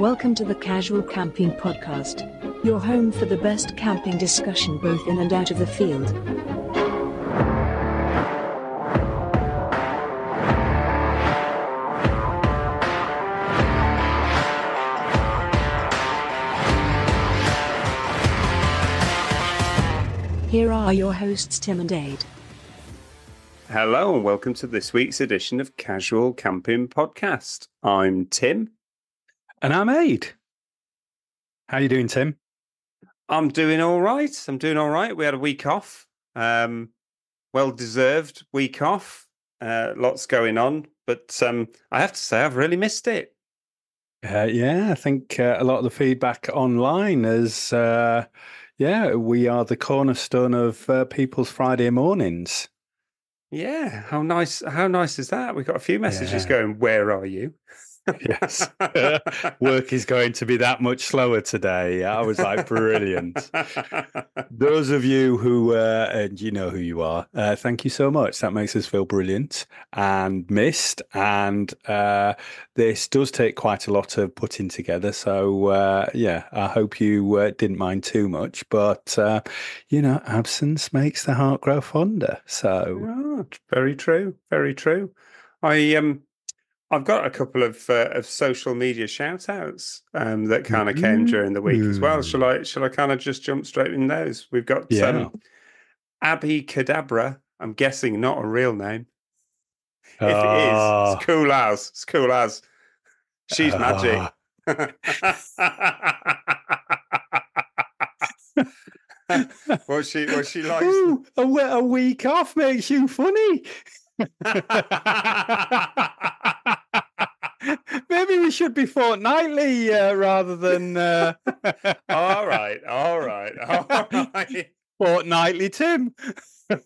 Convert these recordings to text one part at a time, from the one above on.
Welcome to the Casual Camping Podcast, your home for the best camping discussion both in and out of the field. Here are your hosts, Tim and Ade. Hello and welcome to this week's edition of Casual Camping Podcast. I'm Tim. And I'm Ade. How you doing, Tim? I'm doing all right. We had a week off. Well-deserved week off. Lots going on. But I have to say, I've really missed it. I think a lot of the feedback online is, we are the cornerstone of people's Friday mornings. Yeah, how nice is that? We've got a few messages going, where are you? Yes. Work is going to be that much slower today. I was like, brilliant. Those of you who, and you know who you are, thank you so much. That makes us feel brilliant and missed. And this does take quite a lot of putting together. So, I hope you didn't mind too much. But, absence makes the heart grow fonder. So, very true. Very true. I've got a couple of social media shout outs that kind of came during the week as well. Shall I kind of just jump straight in those? We've got Abby Cadabra. I'm guessing not a real name. If it is, it's cool as. It's cool as. She's magic. What she likes. Ooh, a week off makes you funny. Maybe we should be fortnightly rather than. All right. Fortnightly, Tim. Sorry,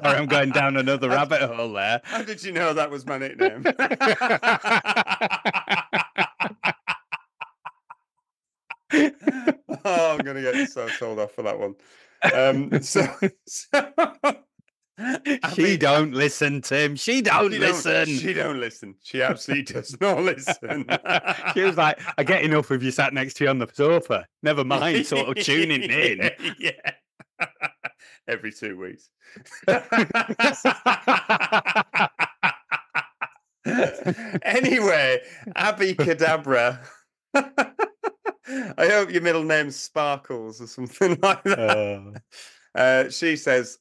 I'm going down another rabbit hole there. How did you know that was my nickname? I'm going to get so told off for that one. She don't listen, Tim. She don't listen. She don't listen. She absolutely does not listen. She was like, I get enough of you sat next to you on the sofa. Never mind sort of tuning in. Yeah. Every 2 weeks. Anyway, Abby Cadabra. I hope your middle name's Sparkles or something like that. She says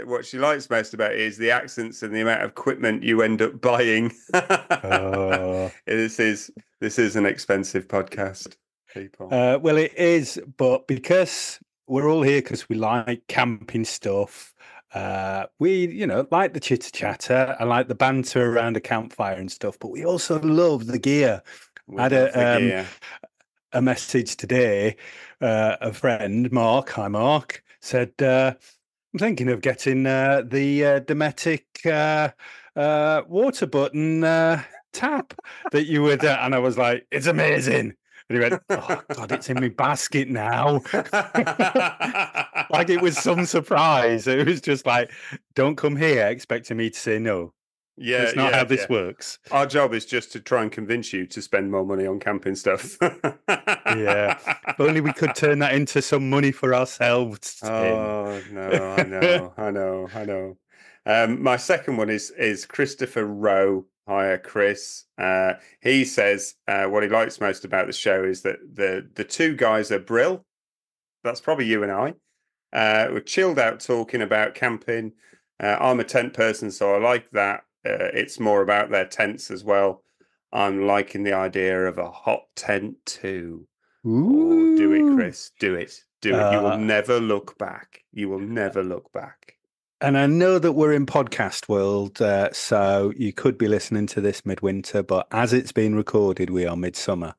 what she likes most about it is the accents and the amount of equipment you end up buying. This is an expensive podcast, people. Well, it is, but because we're all here because we like camping stuff, we, like the chitter chatter. I like the banter around a campfire and stuff, but we also love the gear. I had a message today. A friend, Mark, hi Mark, said, I'm thinking of getting the Dometic water button tap that you would, and I was like, it's amazing. And he went, oh God, it's in my basket now. Like it was some surprise. It was just like, don't come here expecting me to say no. Yeah, it's not how this works. Our job is just to try and convince you to spend more money on camping stuff. Yeah, if only we could turn that into some money for ourselves. Tim. Oh no, I know. My second one is Christopher Rowe. Hiya, Chris. He says what he likes most about the show is that the two guys are brill. That's probably you and I. We're chilled out talking about camping. I'm a tent person, so I like that. It's more about their tents as well. I'm liking the idea of a hot tent too. Ooh. Oh, do it, Chris. Do it. You will never look back. And I know that we're in podcast world, so you could be listening to this midwinter, but as it's been recorded, we are midsummer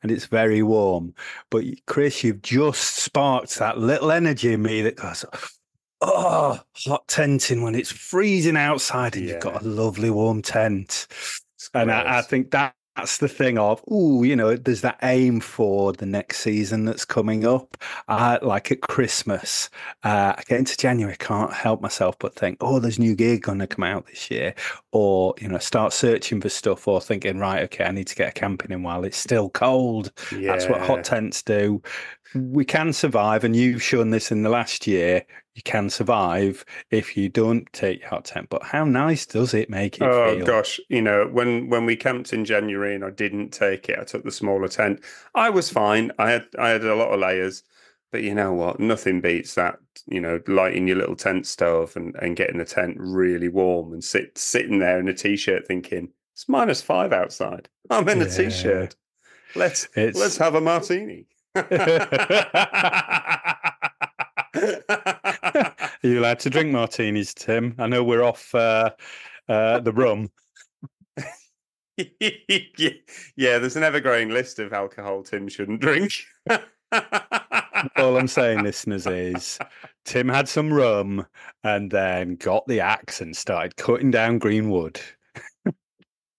and it's very warm. But Chris, you've just sparked that little energy in me that goes, oh, hot tenting when it's freezing outside and you've got a lovely warm tent. And I think that's that's the thing of, there's that aim for the next season that's coming up. Like at Christmas, I get into January, can't help myself but think, oh, there's new gear going to come out this year. Or, start searching for stuff or thinking, right, okay, I need to get a camping in while it's still cold. That's what hot Yeah. tents do. We can survive, and you've shown this in the last year. You can survive if you don't take your hot tent. But how nice does it make it Oh feel? gosh, when we camped in January and I didn't take it, I took the smaller tent. I was fine. I had a lot of layers, but you know what? Nothing beats that, lighting your little tent stove and getting the tent really warm and sitting there in a t-shirt thinking, it's -5 outside. I'm in a Yeah, t-shirt. Let's it's have a martini. Are you allowed to drink martinis, Tim? I know we're off the rum. Yeah, there's an ever-growing list of alcohol Tim shouldn't drink. All I'm saying, listeners, is Tim had some rum and then got the axe and started cutting down green wood.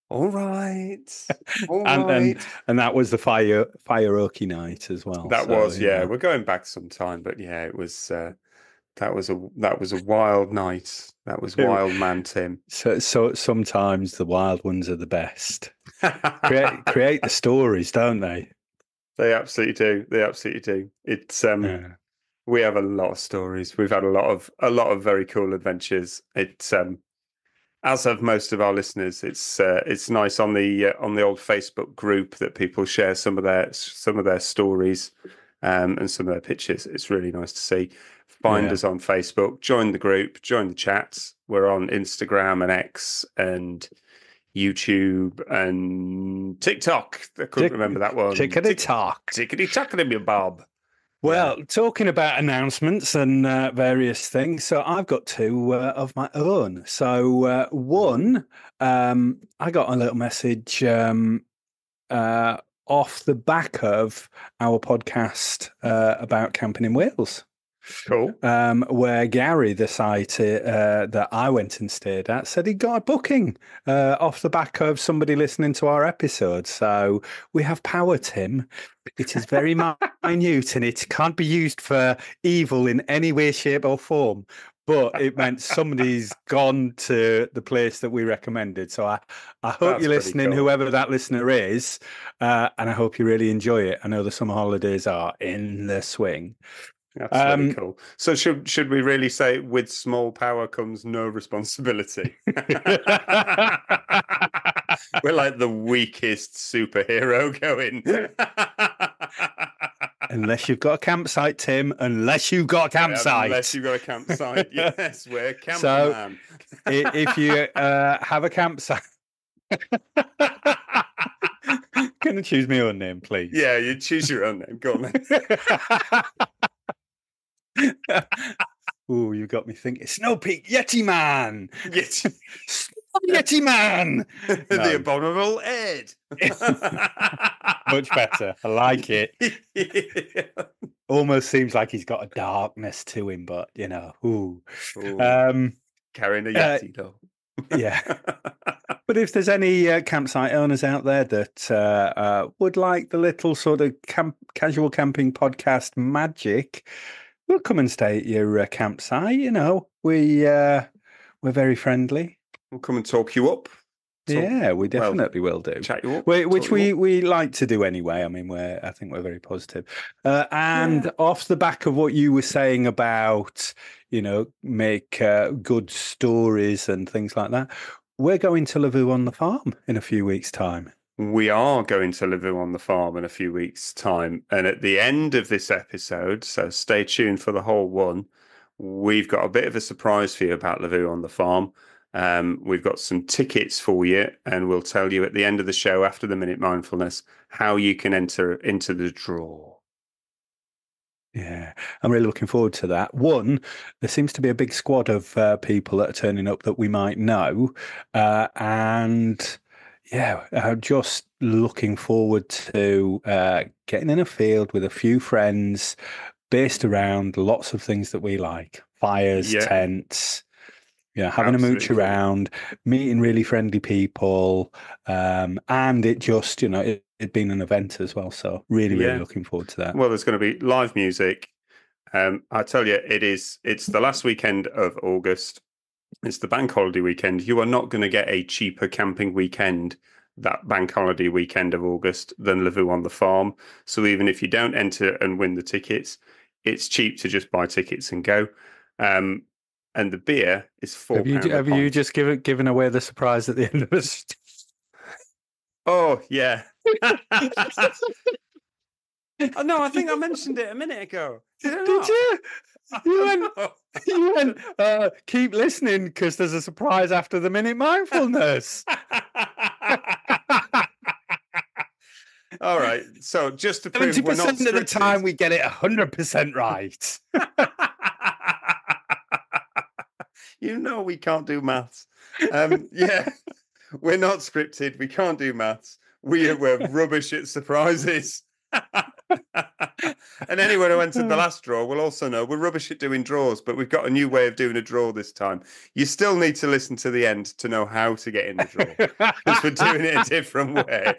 All right. And that was the fire oaky night as well. That So, was, yeah. We're going back some time, but yeah, it was. That was a wild night. That was wild man Tim. So sometimes the wild ones are the best. Create the stories, don't they? They absolutely do. They absolutely do. It's we have a lot of stories. We've had a lot of very cool adventures. It's as have most of our listeners. It's nice on the old Facebook group that people share some of their stories and some of their pictures. It's really nice to see. Find us on Facebook, join the group, join the chats. We're on Instagram and X and YouTube and TikTok. I couldn't remember that one. Tickety-tock. Tickety-tock, me Bob. Well, talking about announcements and various things, so I've got two of my own. So one, I got a little message off the back of our podcast about camping in Wales. Cool. Where Gary, the site that I went and stayed at, said he got a booking off the back of somebody listening to our episode. So we have power, Tim. It is very minute and it can't be used for evil in any way, shape, or form. But it meant somebody's gone to the place that we recommended. So I hope you're listening, cool. whoever that listener is, and I hope you really enjoy it. I know the summer holidays are in the swing. That's really cool. So should we really say with small power comes no responsibility? We're like the weakest superhero going. Unless you've got a campsite, Tim. Unless you've got a campsite. Unless you've got a campsite. Yes, we're camper so, man. If you have a campsite... Can I choose my own name, please? Yeah, you choose your own name. Go on, then. Ooh, you got me thinking. Snow Peak Yeti Man. Yeti Man. The abominable Ed. Much better. I like it. Yeah. Almost seems like he's got a darkness to him, but ooh. Carrying a Yeti though. Yeah. But if there's any campsite owners out there that would like the little sort of casual camping podcast magic, we'll come and stay at your campsite. We're very friendly. We'll come and talk you up. Yeah, we definitely will do. Chat you up. Which we like to do anyway. I mean, I think we're very positive. And off the back of what you were saying about, make good stories and things like that, we're going to Lavoo on the farm in a few weeks' time. We are going to Lavoo on the farm in a few weeks' time. And at the end of this episode, so stay tuned for the whole one, we've got a bit of a surprise for you about Lavoo on the farm. We've got some tickets for you, and we'll tell you at the end of the show, after the Minute Mindfulness, how you can enter into the draw. Yeah, I'm really looking forward to that. One, there seems to be a big squad of people that are turning up that we might know. And yeah, just looking forward to getting in a field with a few friends based around lots of things that we like. Fires, tents, having a mooch Absolutely. around, meeting really friendly people, and it just, it been an event as well. So really, really Yeah. looking forward to that. Well, there's going to be live music. I tell you, it's the last weekend of August. It's the bank holiday weekend. You are not going to get a cheaper camping weekend that bank holiday weekend of August than Lavoo on the Farm. So even if you don't enter and win the tickets, it's cheap to just buy tickets and go. And the beer is £4 a Have you pint. just given away the surprise at the end of this? Oh yeah. Oh no, I think I mentioned it a minute ago. Did you? You went, keep listening because there's a surprise after the minute mindfulness. All right. So just to prove 70% we're not of the time scripted. we get it 100% right. You know we can't do maths. Yeah, we're not scripted. We can't do maths. We're rubbish at surprises. And anyone who entered the last draw will also know we're rubbish at doing draws, but we've got a new way of doing a draw this time. You still need to listen to the end to know how to get in the draw because we're doing it a different way.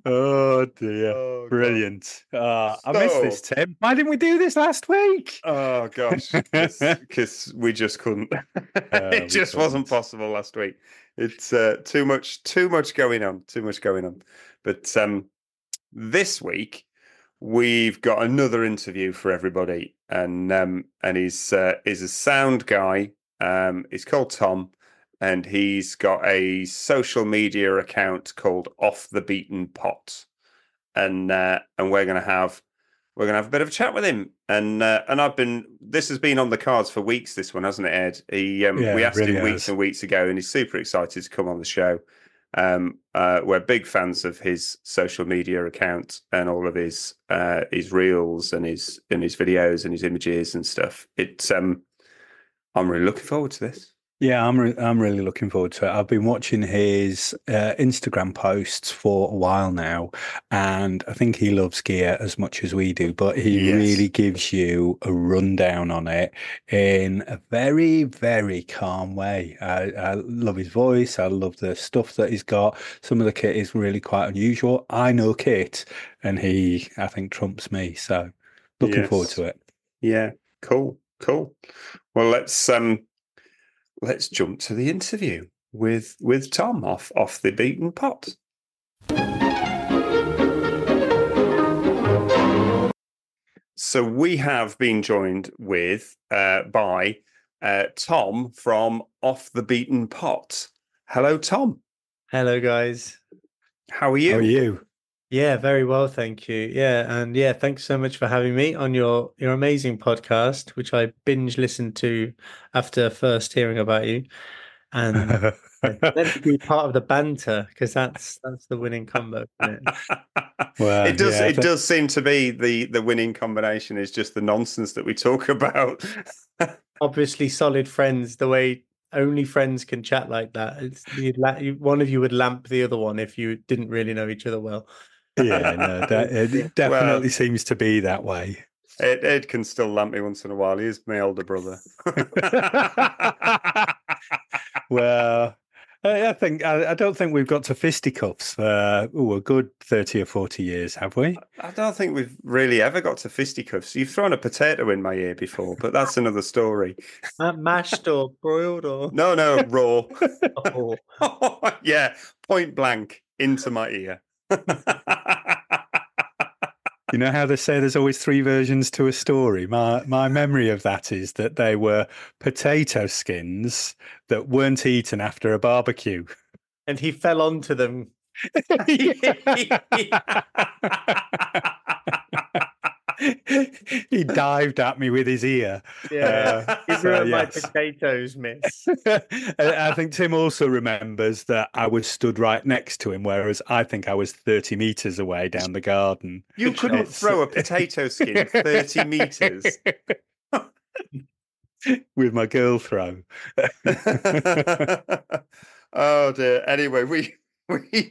Oh dear. Oh, God. Brilliant. I missed this, Tim. Why didn't we do this last week? Oh gosh, because we just couldn't. It just wasn't possible last week. It's too much going on. Too much going on. But this week we've got another interview for everybody, and he's a sound guy. He's called Thom, and he's got a social media account called Off the Beaten Pot, and we're gonna have a bit of a chat with him. And this has been on the cards for weeks. This one, hasn't it, Ed? We asked him weeks and weeks ago, and he's super excited to come on the show. We're big fans of his social media account and all of his reels and his videos and his images and stuff. I'm really looking forward to this. Yeah, I'm really looking forward to it. I've been watching his Instagram posts for a while now, and I think he loves gear as much as we do, but he really gives you a rundown on it in a very, very calm way. I love his voice. I love the stuff that he's got. Some of the kit is really quite unusual. I know kit, and he, I think, trumps me. So looking forward to it. Yeah, cool. Well, let's jump to the interview with Thom off the beaten pot. So we have been joined by Thom from Off the Beaten Pot. Hello, Thom. Hello, guys. How are you? How are you? Yeah, very well, thank you. Yeah, and yeah, thanks so much for having me on your amazing podcast, which I binge listened to after first hearing about you, and then to be part of the banter because that's the winning combo, isn't it? Well, it does seem to be the winning combination is just the nonsense that we talk about. Obviously, solid friends. The way only friends can chat like that. One of you would lamp the other one if you didn't really know each other well. Yeah, no, it definitely seems to be that way. Ed can still lamp me once in a while. He is my older brother. Well, I don't think we've got to fisticuffs for a good 30 or 40 years, have we? I don't think we've really ever got to fisticuffs. You've thrown a potato in my ear before, but that's another story. Mashed or broiled or No, raw. Oh. Yeah, point blank into my ear. You know how they say there's always three versions to a story? My memory of that is that they were potato skins that weren't eaten after a barbecue. And he fell onto them. He dived at me with his ear. Yeah, he ruined my yes. potatoes, miss. I think Tim also remembers that I was stood right next to him, whereas I think I was 30 meters away down the garden. You couldn't throw a potato skin 30 meters. With my girl throw. Oh dear. Anyway, we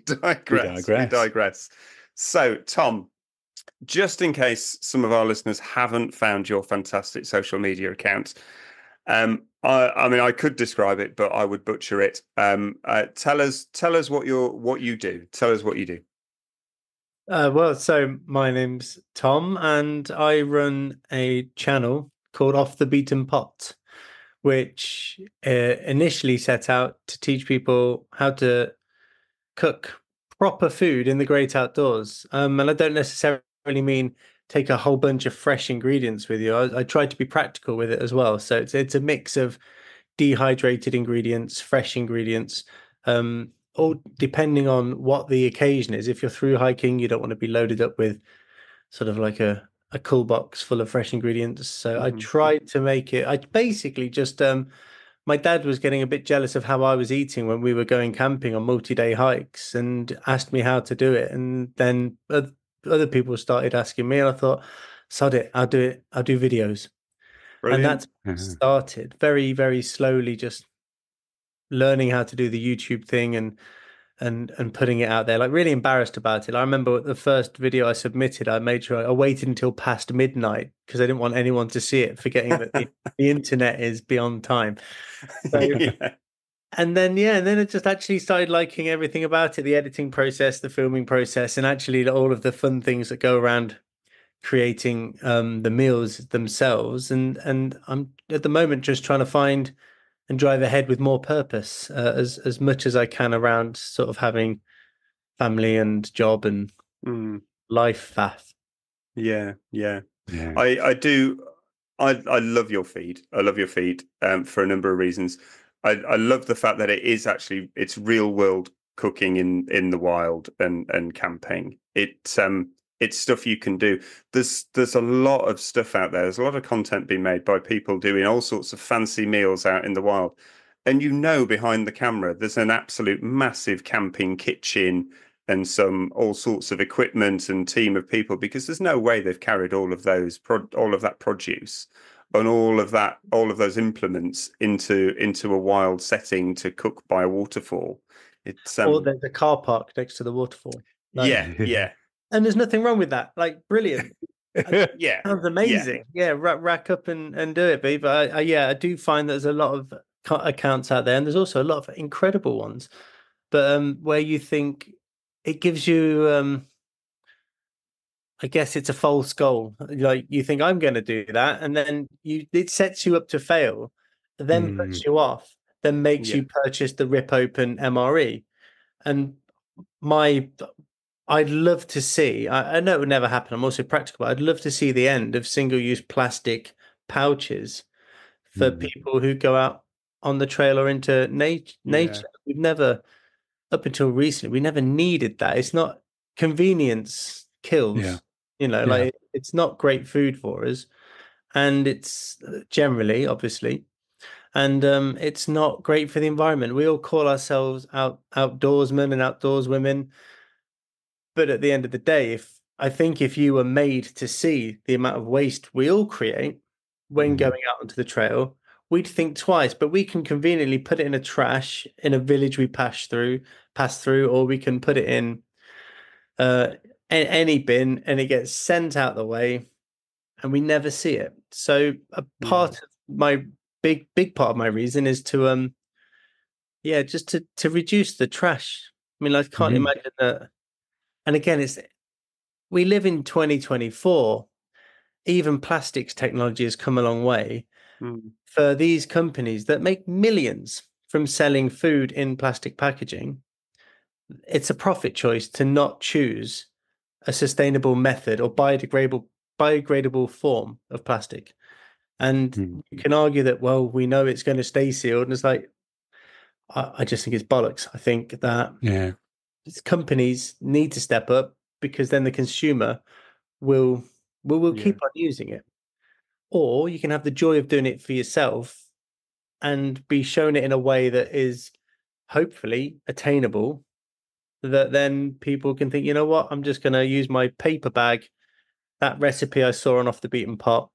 digress. So, Thom, just in case some of our listeners haven't found your fantastic social media account, I mean, I could describe it, but I would butcher it. Tell us what you do. Tell us what you do. Well, so my name's Tom, and I run a channel called Off the Beaten Pot, which initially set out to teach people how to cook proper food in the great outdoors. And I don't necessarily mean take a whole bunch of fresh ingredients with you. I try to be practical with it as well. So it's a mix of dehydrated ingredients, fresh ingredients, all depending on what the occasion is. If you're through hiking, you don't want to be loaded up with sort of like a cool box full of fresh ingredients. So I tried to make it. I basically just my dad was getting a bit jealous of how I was eating when we were going camping on multi-day hikes and asked me how to do it. And then other people started asking me, and I thought, sod it, I'll do it. I'll do videos. Brilliant. And that's started very, very slowly, just learning how to do the YouTube thing and putting it out there. Like, really embarrassed about it. I remember the first video I submitted, I made sure I waited until past midnight because I didn't want anyone to see it, forgetting that the internet is beyond time. So, Yeah. and then it just actually started liking everything about it, the editing process, the filming process, and actually all of the fun things that go around creating the meals themselves. And I'm at the moment just trying to find and drive ahead with more purpose, as much as I can, around sort of having family and job and life path. Yeah. Yeah. I do. I love your feed. I love your feed for a number of reasons. I love the fact that it's real world cooking in the wild and camping. It's stuff you can do. There's a lot of stuff out there. There's a lot of content being made by people doing all sorts of fancy meals out in the wild. And behind the camera, there's an absolute massive camping kitchen and all sorts of equipment and team of people, because there's no way they've carried all of that produce and all of those implements into a wild setting to cook by a waterfall. It's Or there's a car park next to the waterfall. yeah. And there's nothing wrong with that. Like, brilliant. Yeah. Sounds amazing. Yeah, rack up and do it, babe. But I do find there's a lot of accounts out there, and there's also a lot of incredible ones. But where you think it gives you, I guess it's a false goal. Like, you think I'm going to do that, and then it sets you up to fail, then puts you off, then makes you purchase the rip open MRE. And I'd love to see, I know it would never happen, I'm also practical, but I'd love to see the end of single-use plastic pouches for people who go out on the trail or into nature. We've never, up until recently, we never needed that. It's not, convenience kills, like it's not great food for us. And it's generally, obviously, and it's not great for the environment. We all call ourselves outdoorsmen and outdoorswomen. But at the end of the day, if you were made to see the amount of waste we all create when going out onto the trail, we'd think twice. But we can conveniently put it in a trash in a village we pass through, or we can put it in any bin, and it gets sent out the way, and we never see it. So a part of my big part of my reason is to just to reduce the trash. I mean, I can't imagine that. And again, we live in 2024. Even plastics technology has come a long way for these companies that make millions from selling food in plastic packaging. It's a profit choice to not choose a sustainable method or biodegradable form of plastic. And you can argue that, well, we know it's going to stay sealed. And it's like, I just think it's bollocks. I think that companies need to step up, because then the consumer will keep on using it. Or you can have the joy of doing it for yourself and be shown it in a way that is hopefully attainable, that then people can think, you know what, I'm just going to use my paper bag, that recipe I saw on Off the Beaten Pot,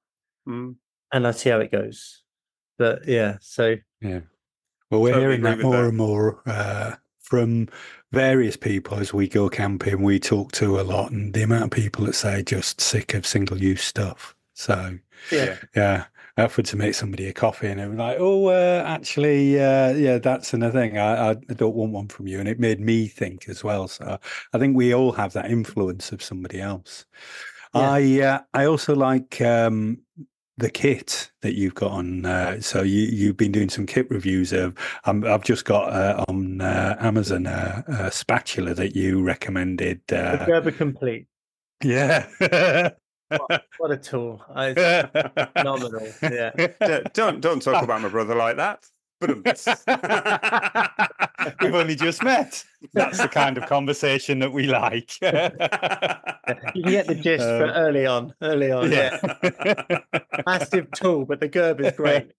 and I'll see how it goes. But well, we're hearing that more and more from various people as we go camping. We talk to a lot, and the amount of people that say just sick of single-use stuff. So I offered to make somebody a coffee, and they were like, "Oh, actually, yeah, that's another thing. I don't want one from you," and it made me think as well. So I think we all have that influence of somebody else. I also like the kit that you've got on. So you've been doing some kit reviews of. I've just got on Amazon a spatula that you recommended. The Gerber Complete. Yeah. What a tool. It's phenomenal. Yeah. Don't talk about my brother like that. We've only just met. That's the kind of conversation that we like. You can get the gist for early on. Yeah. Massive tool, but the Gerber's great.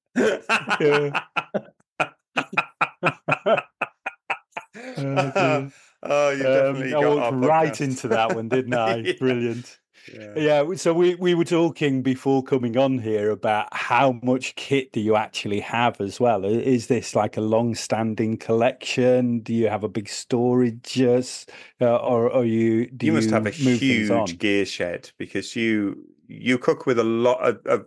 Oh, you definitely got I our walked right podcast. into that one, didn't I? Yeah. Brilliant. Yeah. So we were talking before coming on here about how much kit do you actually have as well? Is this like a long-standing collection? Do you have a big storage, or You must have a move things on? huge gear shed, because you cook with a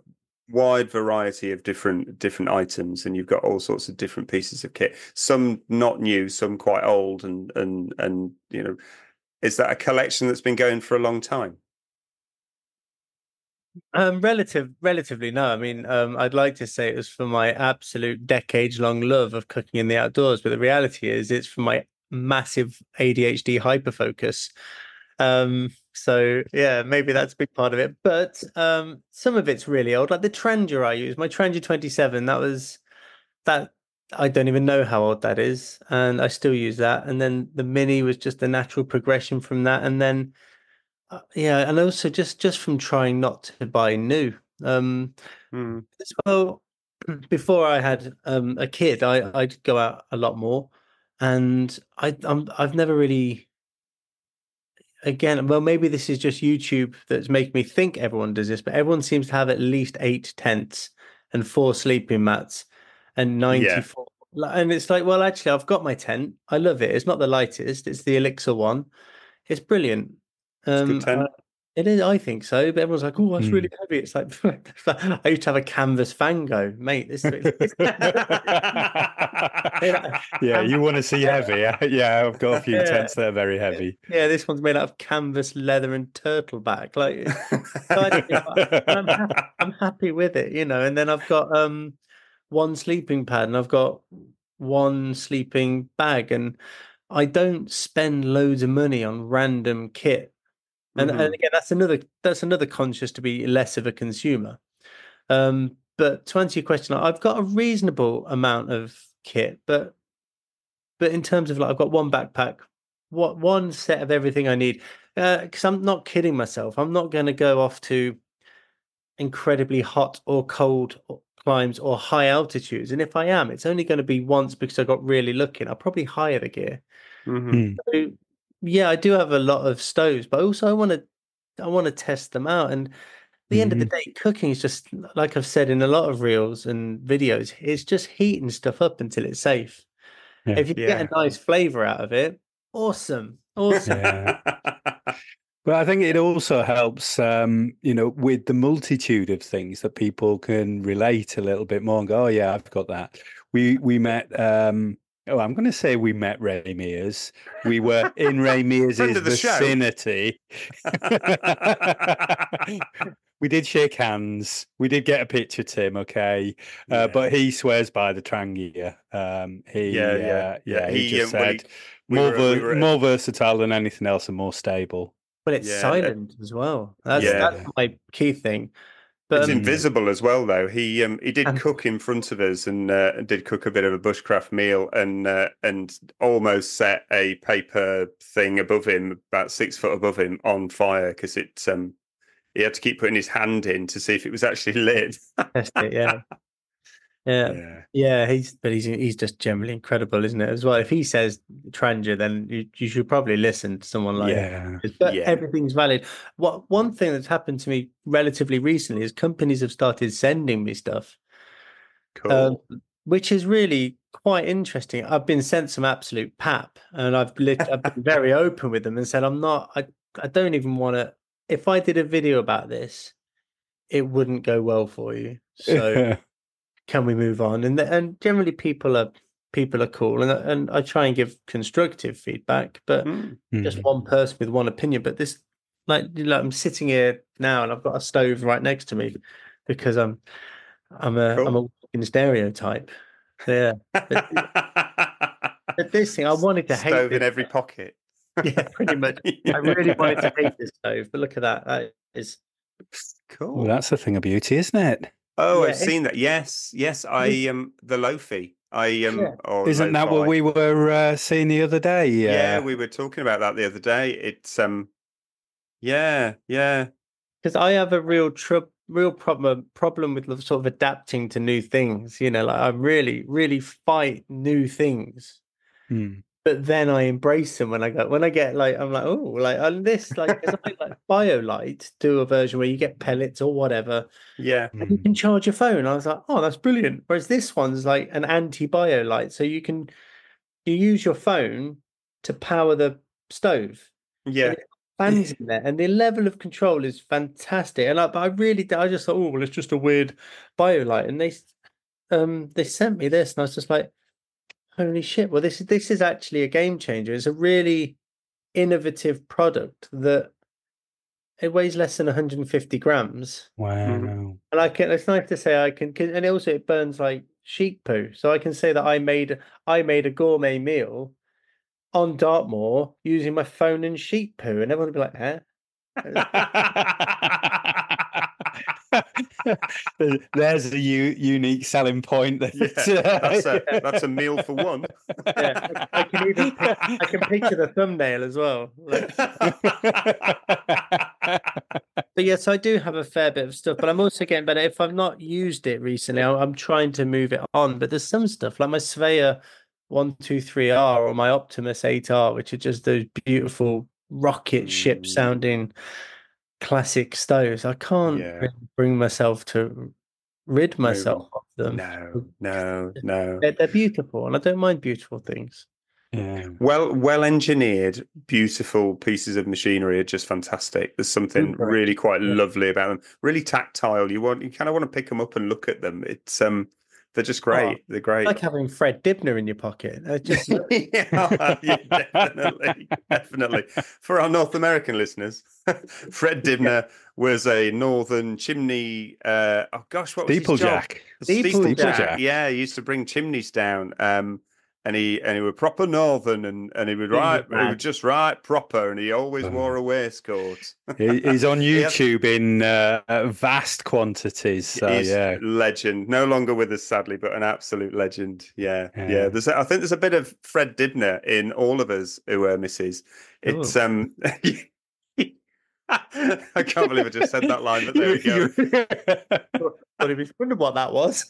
wide variety of different items, and you've got all sorts of different pieces of kit. Some not new, some quite old, and is that a collection that's been going for a long time? Relatively, no. I mean, I'd like to say it was for my absolute decades-long love of cooking in the outdoors, but the reality is it's for my massive ADHD hyperfocus. So yeah, maybe that's a big part of it. But some of it's really old, like the Trangia I use, my Trangia 27. That I don't even know how old that is, and I still use that. And then the Mini was just a natural progression from that, and then. Yeah, and also just from trying not to buy new. As well, before I had a kid, I'd go out a lot more, and I've never really, again, well, maybe this is just YouTube that's making me think everyone does this, but everyone seems to have at least 8 tents and 4 sleeping mats and 94. And it's like, well, actually, I've got my tent. I love it. It's not the lightest. It's the Elixir one. It's brilliant. It's a good tent. It is, I think so. But everyone's like, "Oh, that's really heavy." It's like I used to have a canvas Fango, mate. This Yeah, you want to see heavy? Yeah, I've got a few tents that are very heavy. Yeah, this one's made out of canvas, leather, and turtleback. Like, I'm happy with it, And then I've got one sleeping pad, and I've got one sleeping bag, and I don't spend loads of money on random kit. And again, that's another conscious to be less of a consumer. But to answer your question, I've got a reasonable amount of kit, but in terms of, like, I've got one backpack, one set of everything I need. Because I'm not kidding myself. I'm not going to go off to incredibly hot or cold climbs or high altitudes. And if I am, it's only going to be once because I got really lucky. I'll probably hire the gear. So, yeah, I do have a lot of stoves, but also I want to test them out. And at the end of the day, cooking is just, like I've said in a lot of reels and videos, it's just heating stuff up until it's safe. Yeah. If you get a nice flavor out of it, awesome. Yeah. But I think it also helps, with the multitude of things that people can relate a little bit more and go, "Oh yeah, I've got that." We met. I'm going to say we met Ray Mears. We were in Ray Mears' vicinity. We did shake hands. We did get a picture, Tim. Okay, but he swears by the Trangia. He just said more versatile than anything else and more stable. But it's silent as well. That's my key thing. But it's invisible as well, though. He did cook in front of us and did cook a bit of a bushcraft meal and almost set a paper thing above him, about 6 foot above him, on fire, because he had to keep putting his hand in to see if it was actually lit. Test it, yeah. He's just generally incredible, isn't it? As well, if he says Trangia, then you should probably listen to someone like him. But everything's valid. One thing that's happened to me relatively recently is companies have started sending me stuff, cool, which is really quite interesting. I've been sent some absolute pap, and I've been very open with them and said I don't even want to. If I did a video about this, it wouldn't go well for you. So can we move on? And generally people are cool, and I try and give constructive feedback, but just one person with one opinion. But this, like I'm sitting here now, and I've got a stove right next to me because I'm a walking stereotype. Yeah. But this thing, I wanted to hate Stove this in every pocket. Yeah, pretty much. I really wanted to hate this stove, but look at that. That is cool. Well, that's a thing of beauty, isn't it? Oh, Yeah, I've seen that. Yes. I the Lofi. Or Isn't that lo-fi. what we were seeing the other day? Yeah, we were talking about that the other day. It's yeah. because I have a real problem with sort of adapting to new things. You know, like I really fight new things. But then I embrace them when I get like, I'm like, oh, like on this, like, cause I like BioLite do a version where you get pellets or whatever. Yeah. And you can charge your phone. I was like, oh, that's brilliant. Whereas this one's like an anti-BioLite. So you use your phone to power the stove. Yeah. And it's got fans in there. And the level of control is fantastic. And I just thought, oh, well, it's just a weird BioLite. And they sent me this, and I was just like, holy shit! Well, this is actually a game changer. It's a really innovative product that it weighs less than 150 grams. Wow. And it's nice to say and also it burns like sheep poo. So I can say that I made a gourmet meal on Dartmoor using my phone and sheep poo, and everyone would be like, "Eh?" There's a unique selling point. That's a meal for one. Yeah, I can picture the thumbnail as well. But yes, I do have a fair bit of stuff, but I'm also getting better. If I've not used it recently, I'm trying to move it on. But there's some stuff like my Svea 123R or my Optimus 8R, which are just those beautiful rocket ship sounding classic stoves. I can't really bring myself to rid myself of them. No. They're beautiful, and I don't mind beautiful things. Yeah. Well engineered, beautiful pieces of machinery are just fantastic. There's something really quite lovely about them. Really tactile. You kind of want to pick them up and look at them. It's they're just great. They're great. Like having Fred Dibner in your pocket. Just definitely. For our North American listeners, Fred Dibner was a northern chimney. What was his job? Steeplejack. Yeah, he used to bring chimneys down. And he was proper northern, and he would just write proper, and he always wore a waistcoat. He's on YouTube in vast quantities. So He's legend. No longer with us, sadly, but an absolute legend. Yeah. I think there's a bit of Fred Dibner in all of us who are misses. It's I can't believe I just said that line, but there we go. But if you wonder what that was.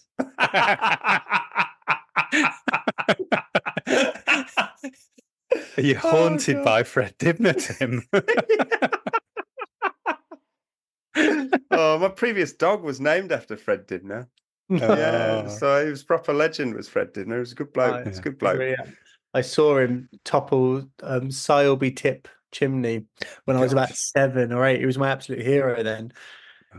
Are you haunted by Fred Dibner, Tim? My previous dog was named after Fred Dibner. So he was proper legend. Was Fred Dibner? He was a good bloke. It's a good bloke. I saw him topple Sileby Tip chimney when I was about 7 or 8. He was my absolute hero then.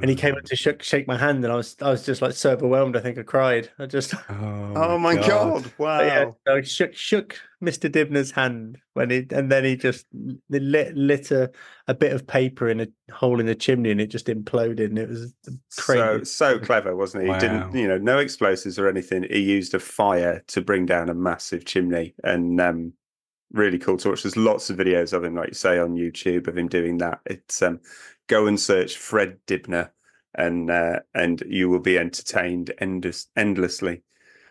And he came up to shake my hand, and I was just like so overwhelmed. I think I cried. Oh my god! Wow! So I shook Mr. Dibner's hand and then he just lit a bit of paper in a hole in the chimney, and it just imploded. And it was crazy. So clever, wasn't he? He didn't, no explosives or anything. He used a fire to bring down a massive chimney, and really cool to watch. There's lots of videos of him, like you say, on YouTube of him doing that. It's go and search Fred Dibner, and you will be entertained endlessly.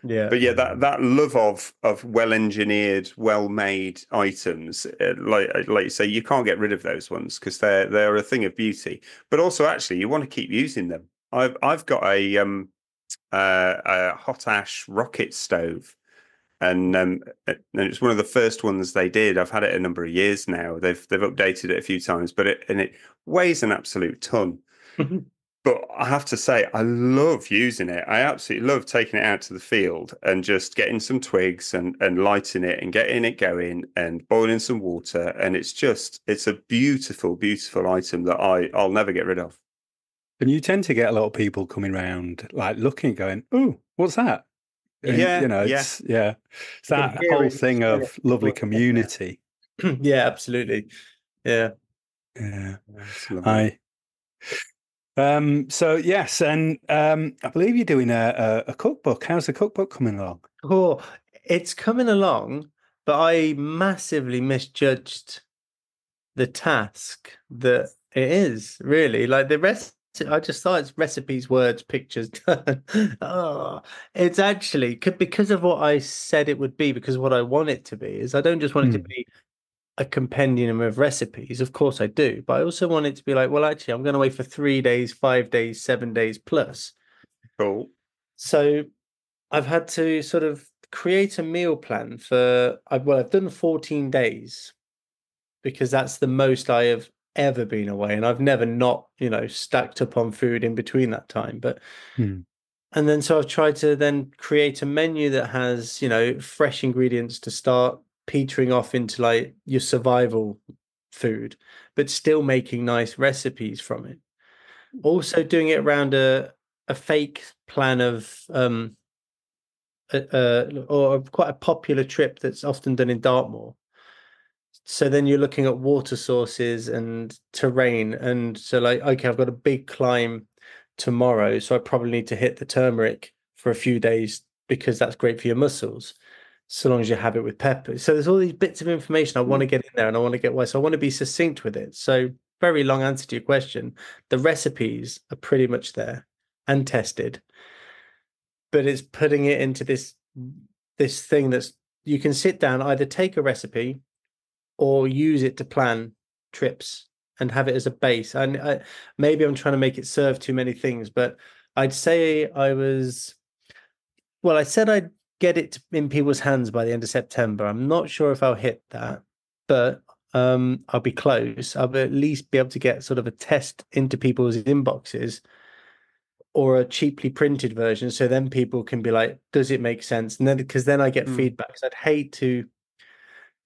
Yeah, but that love of well engineered, well made items, like you say, you can't get rid of those ones because they're a thing of beauty. But also, actually, you want to keep using them. I've got a hot ash rocket stove. And it's one of the first ones they did. I've had it a number of years now. They've updated it a few times, but it weighs an absolute ton. But I have to say, I love using it. I absolutely love taking it out to the field and just getting some twigs and lighting it and getting it going and boiling some water. And it's a beautiful, beautiful item that I'll never get rid of. And you tend to get a lot of people coming around, like looking, going, "Oh, what's that?" And, Yeah, it's You can that hear whole it, thing smell it of lovely before they get there. community. Yeah, absolutely. Yeah. Yeah, That's lovely. So yes, and I believe you're doing a cookbook. How's the cookbook coming along? Oh, it's coming along, but I massively misjudged the task that it is, really. Like the rest, I just thought it's recipes, words, pictures, done. Oh, it's actually because of what I said it would be, because what I want it to be is I don't just want it to be a compendium of recipes. Of course I do, but I also want it to be like, well, actually, I'm going away for 3 days, 5 days, 7 days plus. Cool. So I've had to sort of create a meal plan I've done 14 days because that's the most I have ever been away. And I've never not, stacked up on food in between that time. But, and then so I've tried to then create a menu that has, fresh ingredients to start petering off into like your survival food, but still making nice recipes from it. Also doing it around a fake plan of, or quite a popular trip that's often done in Dartmoor. So then you're looking at water sources and terrain, and so like, okay, I've got a big climb tomorrow, so I probably need to hit the turmeric for a few days because that's great for your muscles, so long as you have it with pepper. So there's all these bits of information I want to get in there, and I want to get why. So I want to be succinct with it. So very long answer to your question. The recipes are pretty much there and tested, but it's putting it into this thing that's you can sit down, either take a recipe or use it to plan trips and have it as a base. And maybe I'm trying to make it serve too many things, but I'd say I said I'd get it in people's hands by the end of September. I'm not sure if I'll hit that, but I'll be close. I'll at least be able to get sort of a test into people's inboxes or a cheaply printed version. So then people can be like, does it make sense? And then, because then I get feedback. So I'd hate to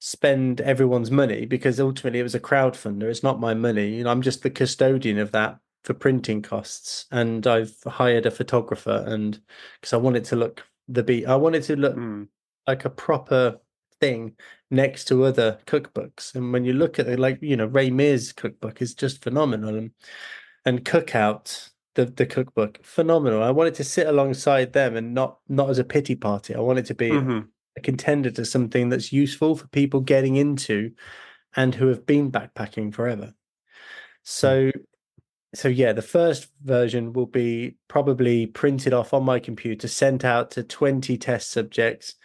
spend everyone's money because ultimately it was a crowdfunder. It's not my money. I'm just the custodian of that for printing costs. And I've hired a photographer, and because I want it to look I want it to look like a proper thing next to other cookbooks. And when you look at it, like, Ray Mears' cookbook is just phenomenal. And Cookout, the cookbook, phenomenal. I want it to sit alongside them and not as a pity party. I want it to be a contender to something that's useful for people getting into and who have been backpacking forever. So yeah, the first version will be probably printed off on my computer, sent out to 20 test subjects.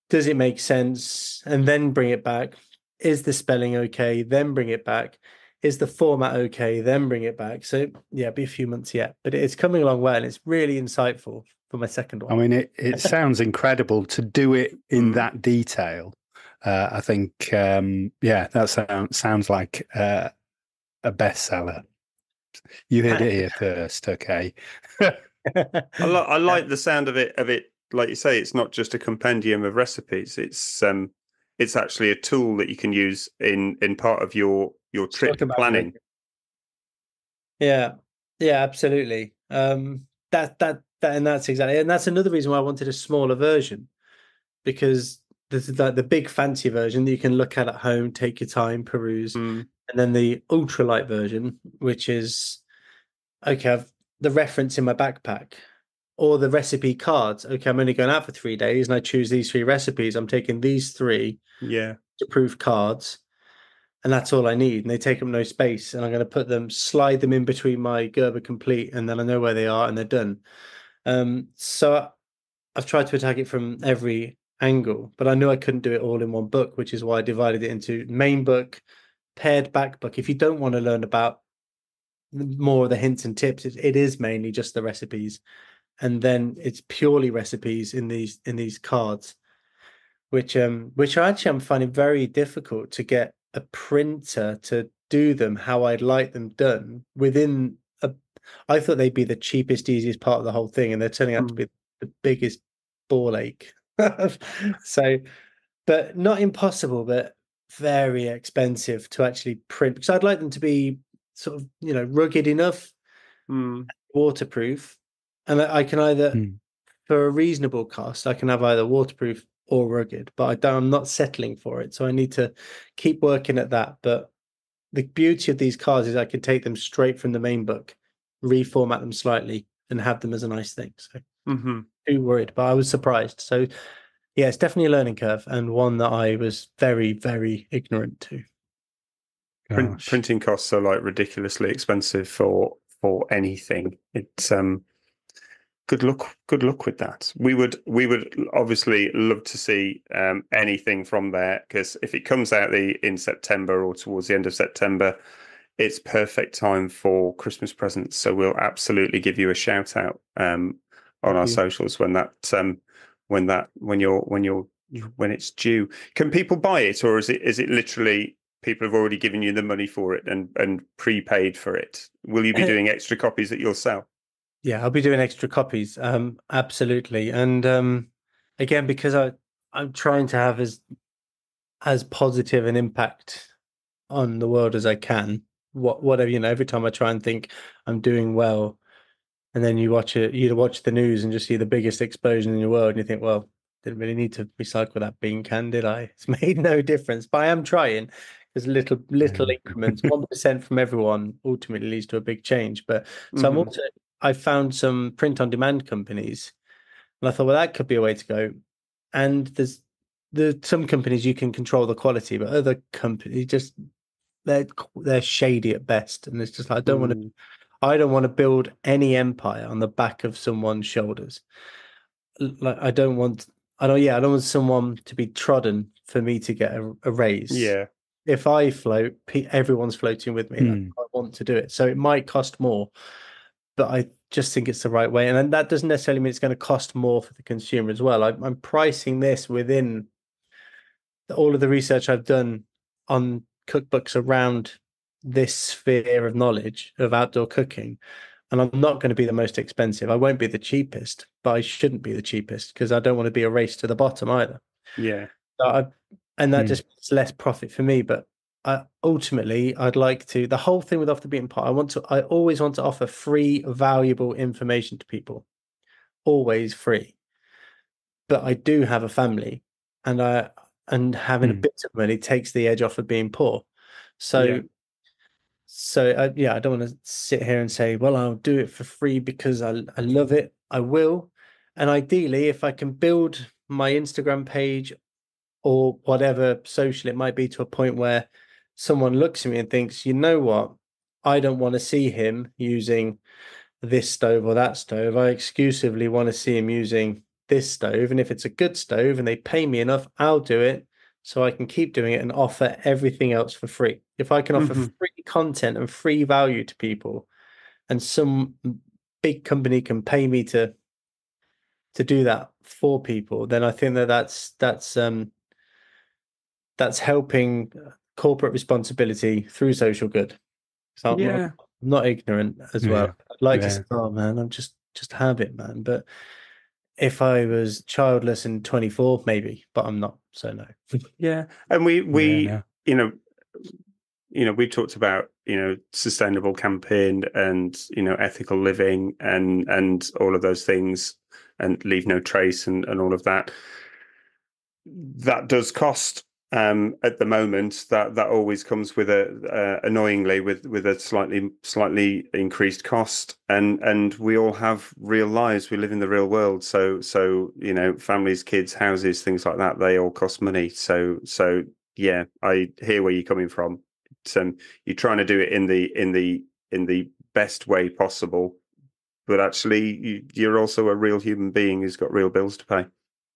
Does it make sense? And then bring it back. Is the spelling okay? Then bring it back. Is the format okay? Then bring it back. So yeah, it'll be a few months yet, but it's coming along well, and it's really insightful for my second one. I mean, it sounds incredible to do it in that detail. I think, that sounds like a bestseller. You heard it here first, okay? I like the sound of it. Like you say, it's not just a compendium of recipes. It's actually a tool that you can use in part of your trip planning. Yeah, absolutely. And that's exactly, and that's another reason why I wanted a smaller version, because this is like the big fancy version that you can look at home, take your time, peruse, and then the ultralight version, which is okay, I've the reference in my backpack or the recipe cards. Okay, I'm only going out for 3 days and I choose these 3 recipes. I'm taking these 3 to proof cards, and that's all I need. And they take up no space. And I'm going to slide them in between my Gerber Complete, and then I know where they are and they're done. So I've tried to attack it from every angle, but I knew I couldn't do it all in one book, which is why I divided it into main book, paired back book. If you don't want to learn about more of the hints and tips, it is mainly just the recipes, and then it's purely recipes in these cards, which actually I'm finding very difficult to get a printer to do them how I'd like them done within I thought they'd be the cheapest, easiest part of the whole thing, and they're turning out to be the biggest ball ache. So, but not impossible, but very expensive to actually print, because I'd like them to be sort of, rugged enough waterproof, and I can either, for a reasonable cost, I can have either waterproof or rugged, but I'm not settling for it. So I need to keep working at that. But the beauty of these cars is I can take them straight from the main book, reformat them slightly, and have them as a nice thing. So too worried, but I was surprised. So yeah, it's definitely a learning curve, and one that I was very, very ignorant to. Printing costs are like ridiculously expensive for anything. It's good luck with that. We would obviously love to see anything from there, because if it comes out in September or towards the end of September, it's perfect time for Christmas presents. So we'll absolutely give you a shout out on our socials when it's due. Can people buy it, or is it literally people have already given you the money for it and prepaid for it? Will you be doing extra copies that you'll sell? Yeah, I'll be doing extra copies. Absolutely. And again, because I'm trying to have as positive an impact on the world as I can. Whatever, every time I try and think I'm doing well, and then you watch the news and just see the biggest explosion in the world, and you think, well, didn't really need to recycle that bean can, did I? It's made no difference. But I am trying. There's little increments. 1% from everyone ultimately leads to a big change. But so I found some print on demand companies, and I thought, well, that could be a way to go. And there's some companies you can control the quality, but other companies just they're shady at best. And it's just like, I don't want to build any empire on the back of someone's shoulders. Like I don't want someone to be trodden for me to get a raise. Yeah. If I float, everyone's floating with me. I want to do it. So it might cost more, but I just think it's the right way. And then that doesn't necessarily mean it's going to cost more for the consumer as well. I'm pricing this within all of the research I've done on cookbooks around this sphere of knowledge of outdoor cooking. And I'm not going to be the most expensive. I won't be the cheapest, but I shouldn't be the cheapest because I don't want to be a race to the bottom either. Yeah. And that just means less profit for me. But ultimately, I'd like to, the whole thing with Off the Beaten Path, I always want to offer free, valuable information to people. Always free. But I do have a family, and having a bit of money takes the edge off of being poor. So I don't want to sit here and say, well, I'll do it for free because I love it. I will. And ideally, if I can build my Instagram page or whatever social it might be to a point where someone looks at me and thinks, you know what, I don't want to see him using this stove or that stove. I exclusively want to see him using this stove. And if it's a good stove and they pay me enough, I'll do it. So I can keep doing it and offer everything else for free. If I can offer free content and free value to people, and some big company can pay me to do that for people, then I think that's helping corporate responsibility through social good. So I'm not ignorant as well. I'd like to say, oh man, I'm just have it, man. But if I was childless and 24, maybe, but I'm not, so no. Yeah. And we we talked about, sustainable camping and, ethical living and all of those things, and leave no trace and all of that. That does cost. At the moment, that always comes with annoyingly with a slightly increased cost, and we all have real lives. We live in the real world, so families, kids, houses, things like that, they all cost money. So yeah, I hear where you're coming from. You're trying to do it in the best way possible, but actually you're also a real human being who's got real bills to pay.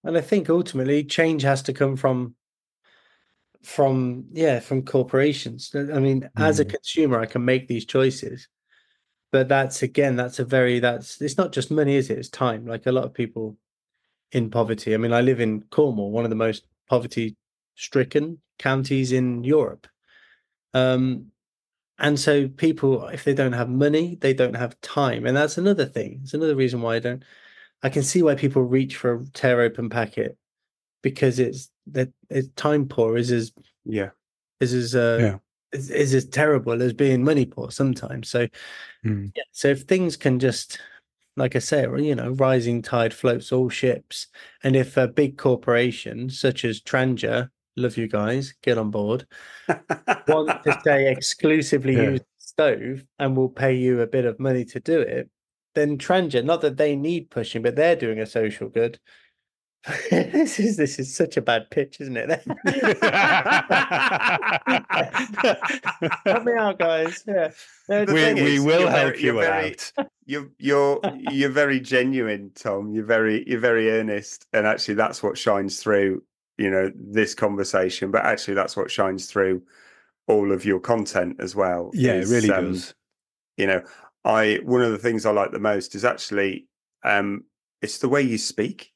And I think ultimately change has to come from corporations. I mean, as a consumer, I can make these choices, but it's not just money, is it? It's time. Like a lot of people in poverty. I mean, I live in Cornwall, one of the most poverty-stricken counties in Europe. And so people, if they don't have money, they don't have time. And that's another thing. It's another reason why I can see why people reach for a tear open packet, because it's time poor is as is as terrible as being money poor sometimes. So Mm. yeah, so if things can just, like I say, rising tide floats all ships, and if a big corporation such as Trangia, love you guys, get on board, want to say exclusively Yeah. use the stove and will pay you a bit of money to do it, then Trangia, not that they need pushing, but they're doing a social good. This is such a bad pitch, isn't it? Help me out, guys. Yeah. No, The we thing we is, will help you out. you're very genuine, Tom. You're very earnest, and actually, that's what shines through. This conversation, but actually, that's what shines through all of your content as well. Yeah, it really does. One of the things I like the most is actually it's the way you speak.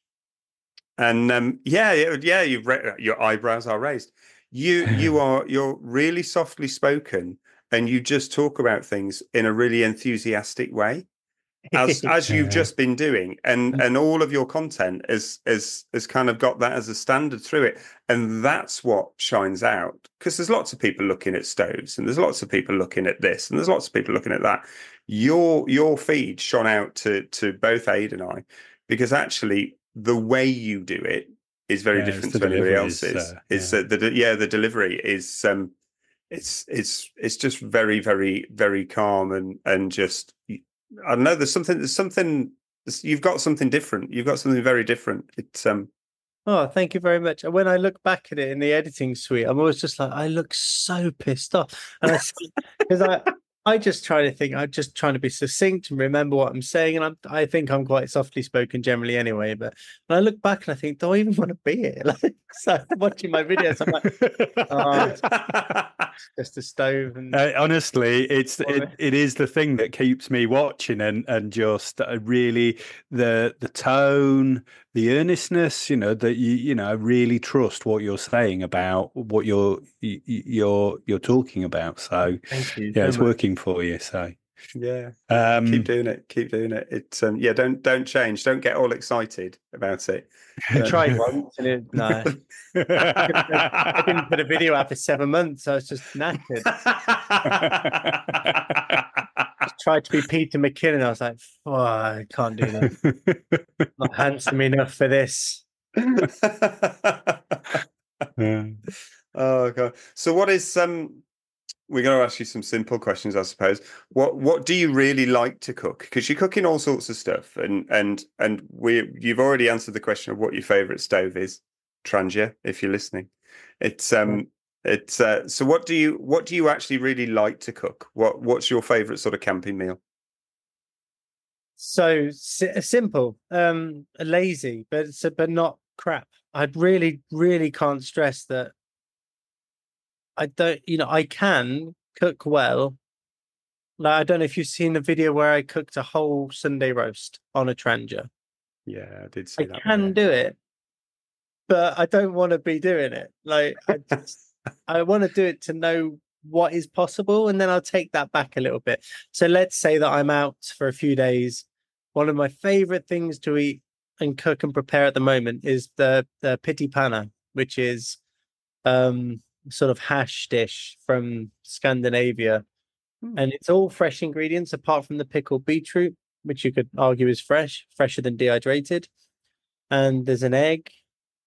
And your eyebrows are raised. You're really softly spoken, and you just talk about things in a really enthusiastic way, as you've just been doing, and all of your content has kind of got that as a standard through it, and that's what shines out. Because there's lots of people looking at stoves, and there's lots of people looking at this, and there's lots of people looking at that. Your feed shone out to both Ade and I, because actually the way you do it is very different to anybody else's. The delivery is it's just very, very, very calm and just, I don't know, there's something you've got something different. You've got something very different. It's Oh, thank you very much. And when I look back at it in the editing suite, I'm always just like, I look so pissed off. And because I just try to think, I'm just trying to be succinct and remember what I'm saying. And I think I'm quite softly spoken generally anyway. But when I look back and I think, do I even want to be here? Like, so I'm watching my videos, I'm like, oh, it's just a stove. And honestly, it is the thing that keeps me watching, and just really the tone, the earnestness, that I really trust what you're saying about what you're talking about. So thank you. yeah, so it's much. working for you. So yeah, keep doing it. It's don't change. Don't get all excited about it. I tried once and no. I didn't put a video out for 7 months. I was just knackered. Just tried to be Peter McKinnon. I was like, oh, I can't do this. Not handsome enough for this. Oh god. So what is we're going to ask you some simple questions, I suppose. What do you really like to cook? Because you're cooking all sorts of stuff, and you've already answered the question of what your favorite stove is, Trangia, if you're listening. So what do you actually really like to cook? What's your favorite sort of camping meal? So simple, lazy, but not crap. I really can't stress that. I don't, I can cook well. Like, I don't know if you've seen the video where I cooked a whole Sunday roast on a Trangia. Yeah, I did see that. I can do it, but I don't want to be doing it. Like, I want to do it to know what is possible, and then I'll take that back a little bit. So let's say that I'm out for a few days. One of my favorite things to eat and cook and prepare at the moment is the piti panna, which is sort of hash dish from Scandinavia. And it's all fresh ingredients apart from the pickled beetroot, which you could argue is fresher than dehydrated. And there's an egg,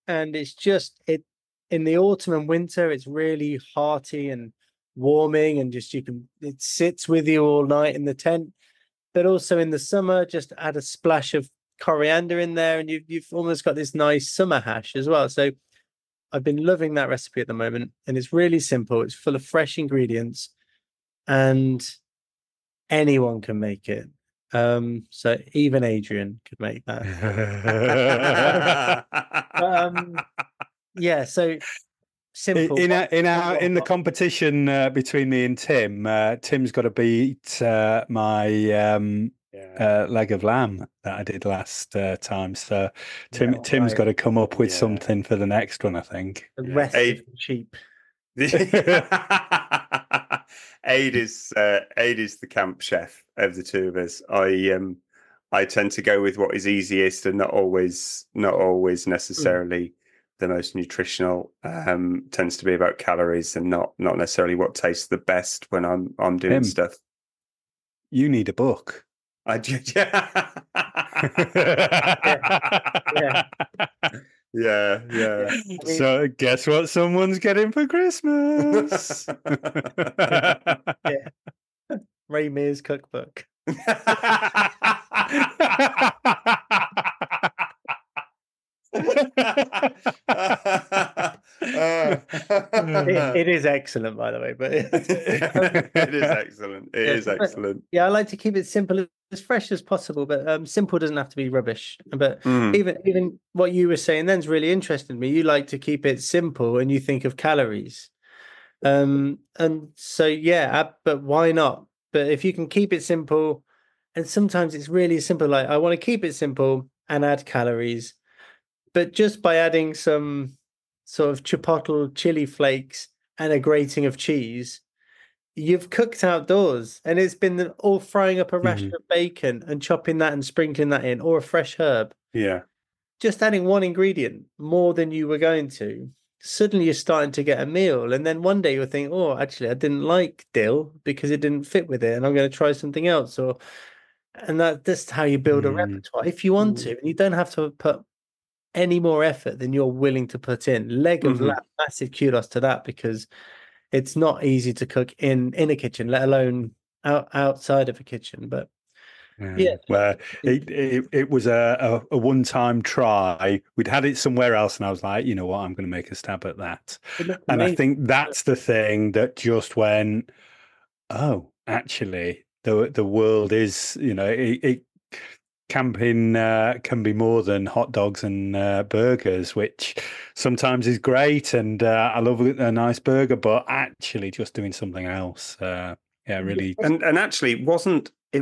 and it's just it in the autumn and winter, it's really hearty and warming, and just it sits with you all night in the tent. But also in the summer, just add a splash of coriander in there, and you've almost got this nice summer hash as well. So I've been loving that recipe at the moment, and it's really simple. It's full of fresh ingredients, and anyone can make it. So even Adrian could make that. Yeah, so simple. In the competition between me and Tim, Tim's got to beat my leg of lamb that I did last time. So Tim's got to come up with something for the next one, I think. The rest is cheap. Ade is the camp chef of the two of us. I tend to go with what is easiest and not always necessarily the most nutritional. Tends to be about calories and not necessarily what tastes the best when I'm doing Tim, stuff. you need a book. I yeah. So guess what someone's getting for Christmas? Yeah. Ray Mears cookbook. It is excellent, by the way, but it is excellent. It is excellent. Yeah, I like to keep it simple, as fresh as possible, but simple doesn't have to be rubbish. But Mm. even what you were saying then's really interested me. You like to keep it simple and you think of calories. And so yeah, but why not? But if you can keep it simple, and sometimes it's really simple, like I want to keep it simple and add calories, but just by adding some sort of chipotle chili flakes and a grating of cheese, you've cooked outdoors, and it's been all frying up a rasher of bacon and chopping that and sprinkling that in, or a fresh herb. Yeah. Just adding one ingredient more than you were going to. Suddenly you're starting to get a meal, and then one day you'll think, oh, actually I didn't like dill because it didn't fit with it, and I'm going to try something else. And that's how you build a repertoire if you want to, and you don't have to put any more effort than you're willing to put in. Leg of lamb, massive kudos to that, because it's not easy to cook in a kitchen, let alone outside of a kitchen. But yeah, well, it was a one-time try. We'd had it somewhere else, and I was like, you know what, I'm going to make a stab at that. And I think that's the thing that just went, oh, actually, the world is, camping can be more than hot dogs and burgers, which sometimes is great, and I love a nice burger, but actually just doing something else, really. And actually, it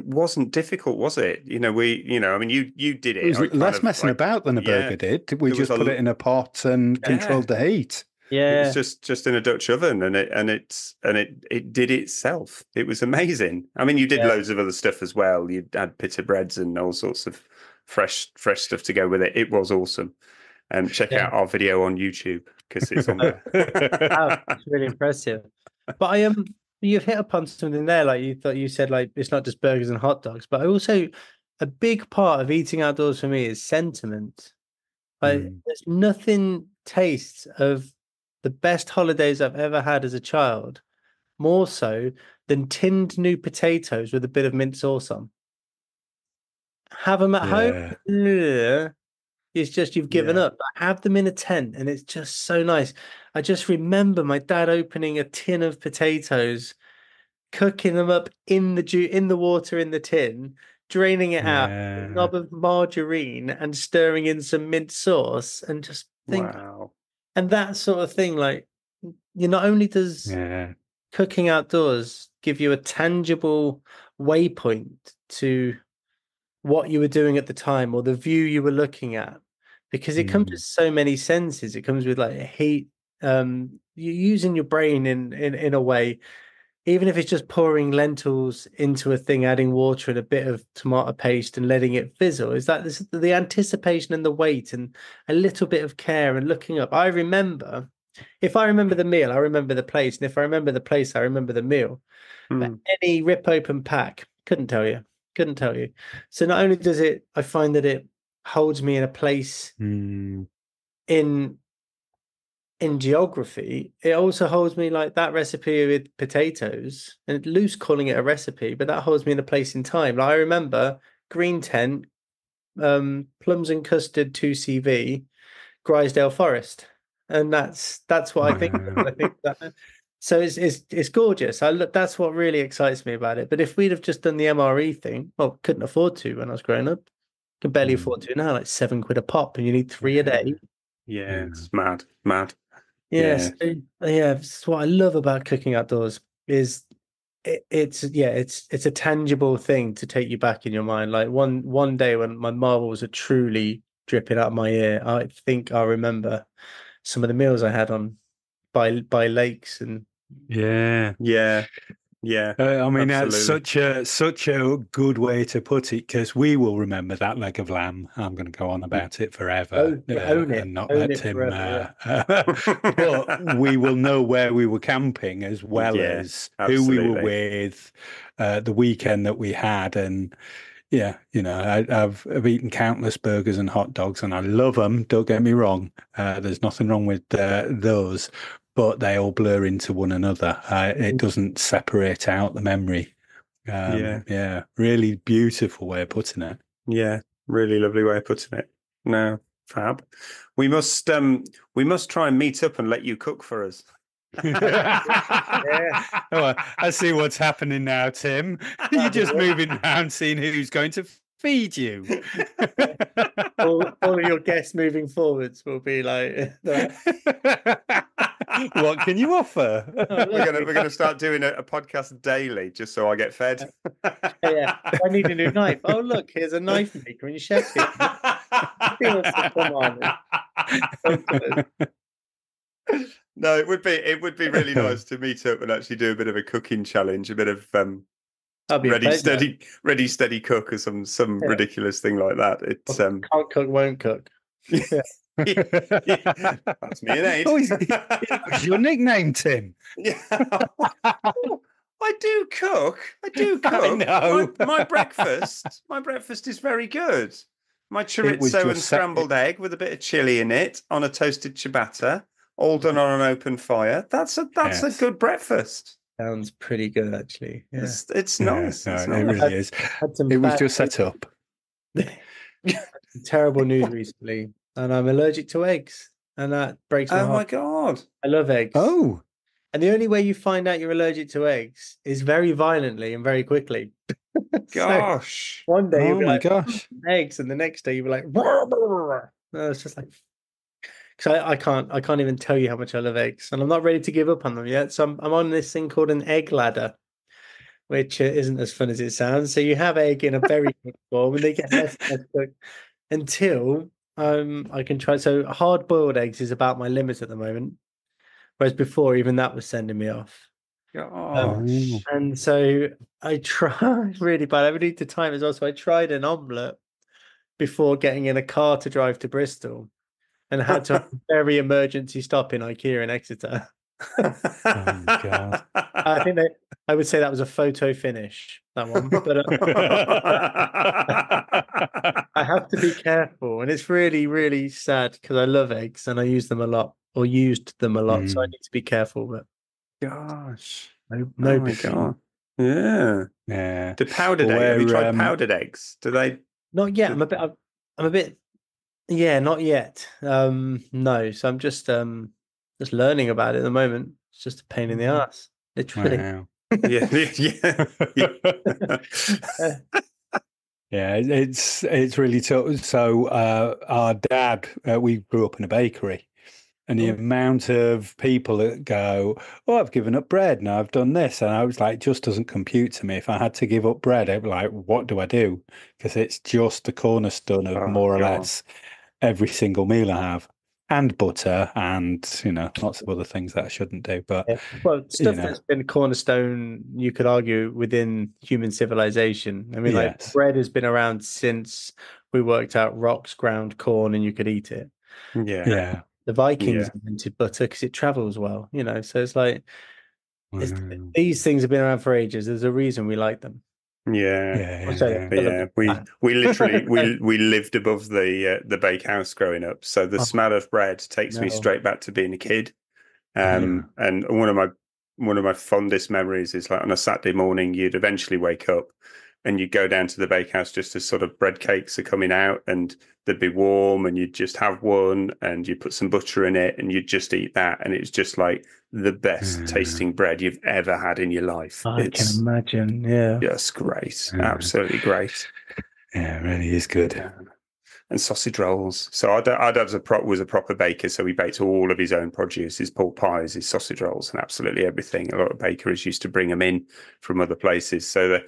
wasn't difficult, was it? I mean, you did it. It was less messing about than a burger did. We just put it in a pot and controlled the heat. Yeah, it was just in a Dutch oven, and it did itself. It was amazing. I mean, you did loads of other stuff as well. You had pita breads and all sorts of fresh stuff to go with it. It was awesome. Check out our video on YouTube because it's on there. It's really impressive. But you've hit upon something there. Like you said, like it's not just burgers and hot dogs, but also a big part of eating outdoors for me is sentiment. Like there's nothing tastes of the best holidays I've ever had as a child more so than tinned new potatoes with a bit of mint sauce on. Have them at home. It's just you've given up. I have them in a tent, and it's just so nice. I just remember my dad opening a tin of potatoes, cooking them up in the water in the tin, draining it out, a knob of margarine, and stirring in some mint sauce, and just think. Wow. And that sort of thing, like, not only does cooking outdoors give you a tangible waypoint to what you were doing at the time or the view you were looking at, because it comes with so many senses. It comes with like heat. You're using your brain in a way, even if it's just pouring lentils into a thing, adding water and a bit of tomato paste and letting it fizzle. Is that the anticipation and the wait and a little bit of care and looking up? If I remember the meal, I remember the place. And if I remember the place, I remember the meal. But any rip open pack, couldn't tell you. So not only does I find that it holds me in a place in geography, it also holds me like that recipe with potatoes, and loose calling it a recipe, but that holds me in a place in time. Like I remember green tent, plums and custard 2CV, Grisdale Forest, and that's what I think. I think that. So it's gorgeous. That's what really excites me about it. But if we'd have just done the MRE thing, well, couldn't afford to when I was growing up. Can barely afford to now, like £7 a pop, and you need 3 a day. Yeah, it's mad. Yes, it's what I love about cooking outdoors is it's a tangible thing to take you back in your mind. Like one day when my marbles are truly dripping out of my ear, I think I remember some of the meals I had on by lakes and yeah. Yeah. I mean, that's absolutely. such a good way to put it, because we will remember that leg of lamb. I'm going to go on about it forever, Own it. and not Own let it Tim. forever. But we will know where we were camping, as well Yeah, as who we were absolutely. with, the weekend that we had, and yeah, I've eaten countless burgers and hot dogs, and I love them. Don't get me wrong. There's nothing wrong with those, but they all blur into one another. It doesn't separate out the memory. Yeah. Yeah, really beautiful way of putting it. Yeah, really lovely way of putting it. No, fab. We must try and meet up and let you cook for us. Yeah. Oh, I see what's happening now, Tim. You're just moving around, seeing who's going to feed you. All of your guests moving forwards will be like, what can you offer? We're gonna start doing a podcast daily just so I get fed. yeah. I need a new knife. Oh, look, here's a knife maker in Sheffield. He wants to come on. No, it would be really nice to meet up and actually do a bit of a cooking challenge, a bit of That'd be a pleasure. ready steady cook, or some Yeah. ridiculous thing like that. It's Can't cook, won't cook. yeah. That's me and Ade. Oh, it's your nickname, Tim. Yeah. I do cook. I do cook. I know. My breakfast is very good. My was chorizo and just scrambled egg with a bit of chili in it on a toasted ciabatta, all done on an open fire. That's a Yes. good breakfast. Sounds pretty good, actually. Yeah. It's Yeah, nice. no, It's it nice. really is. Had some It was bad just set up. terrible news recently, and I'm allergic to eggs, and that breaks my Oh my heart. god. I love eggs. Oh, And the only way you find out you're allergic to eggs is very violently and very quickly. So Gosh. one day you'll oh be my like, gosh. eggs, and the next day you'll be like, no, it's just like, because I can't even tell you how much I love eggs, and I'm not ready to give up on them yet. So I'm on this thing called an egg ladder, which isn't as fun as it sounds. So you have egg in a very quick form, and they get less and less cooked until I can try. So hard boiled eggs is about my limit at the moment, whereas before even that was sending me off. Gosh. And so I tried really bad. I would need to time as well. So I tried an omelette before getting in a car to drive to Bristol, and had to have a very emergency stop in IKEA in Exeter. Oh God. I would say that was a photo finish, that one. But I have to be careful, and it's really, really sad because I love eggs and I use them a lot, or used them a lot. So I need to be careful. But Gosh. no Oh my god. Yeah. Yeah. The powdered egg. Have you tried powdered eggs? Do they? not yet. I'm a bit. Yeah, not yet. No. So I'm just learning about it at the moment. It's just a pain in the ass, literally. Wow. Yeah. Yeah. Yeah, it's really tough. So our dad, we grew up in a bakery, and the amount of people that go, "Oh, I've given up bread and I've done this," and I was like, just doesn't compute to me. If I had to give up bread, I'd be like, what do I do? Because it's just the cornerstone of Oh, more or God. less every single meal I have, and butter, and lots of other things that I shouldn't do. But Yeah. Well, stuff that's been a cornerstone, you could argue, within human civilization. I mean, like yes, bread has been around since we worked out rocks, ground corn, and you could eat it. Yeah. yeah. The Vikings invented butter because it travels well, So it's like these things have been around for ages. There's a reason we like them. Yeah. Yeah. We literally we lived above the bakehouse growing up, so the smell of bread takes me straight back to being a kid. And one of my fondest memories is like on a Saturday morning, you'd eventually wake up and you'd go down to the bakehouse just as sort of bread cakes are coming out, and they'd be warm, and you'd just have one, and you put some butter in it, and you'd just eat that, and it's just like the best tasting bread you've ever had in your life. I can imagine. Yeah, just great, absolutely great. Yeah, it really is good. And sausage rolls. So our dad was a proper baker, so he baked all of his own produce, his pork pies, his sausage rolls, and absolutely everything. A lot of bakeries used to bring them in from other places. So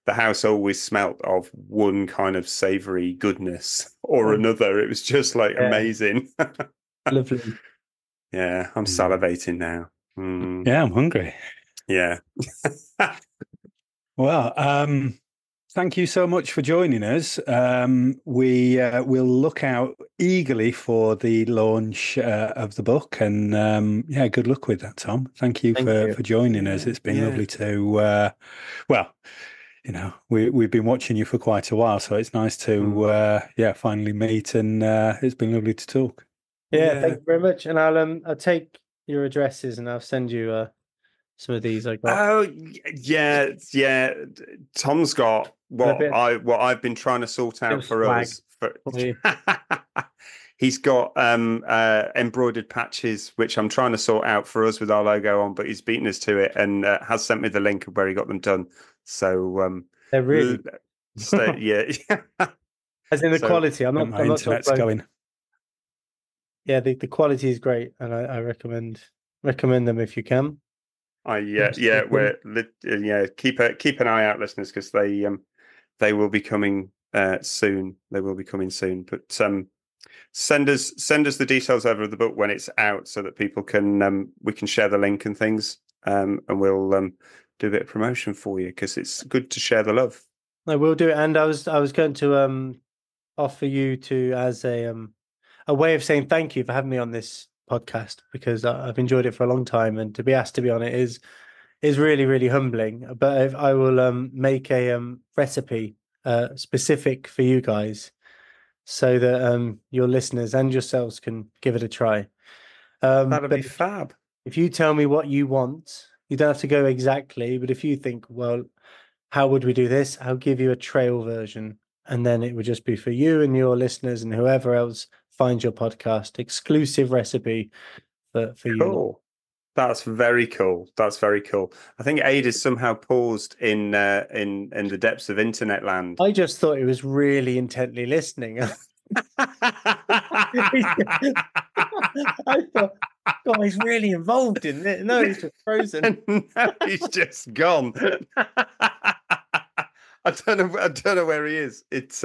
the house always smelt of one kind of savoury goodness or another. It was just like amazing. Lovely. Yeah, I'm salivating now. Yeah, I'm hungry. Yeah. Well, thank you so much for joining us. We will look out eagerly for the launch of the book, and good luck with that, Tom. Thank you for joining us. It's been lovely to. We've been watching you for quite a while, so it's nice to finally meet, and it's been lovely to talk. Yeah, thank you very much, and I'll take your addresses and I'll send you some of these I got. Oh yeah. Tom's got what I've been trying to sort out for us. He's got embroidered patches, which I'm trying to sort out for us with our logo on, but he's beaten us to it and has sent me the link of where he got them done. So they're really, yeah. As in the quality. I'm not internet's going. Yeah, the quality is great, and I recommend them if you can. Keep an eye out, listeners, because they will be coming soon. They will be coming soon. But send us the details over of the book when it's out, so that people can we can share the link and things, and we'll do a bit of promotion for you, because it's good to share the love. I will do it, and I was going to offer you to as a way of saying thank you for having me on this podcast, because I've enjoyed it for a long time, and to be asked to be on it is really, really humbling. But if I will make a recipe specific for you guys, so that your listeners and yourselves can give it a try. That'd be fab. If you tell me what you want, you don't have to go exactly, but if you think, well, how would we do this? I'll give you a trail version, and then it would just be for you and your listeners and whoever else finds your podcast, exclusive recipe for you. Cool. That's very cool. That's very cool. I think Ade is somehow paused in the depths of internet land. I just thought he was really intently listening. I thought, God, he's really involved in it. No, he's just frozen. No, he's just gone. I don't know where he is. It's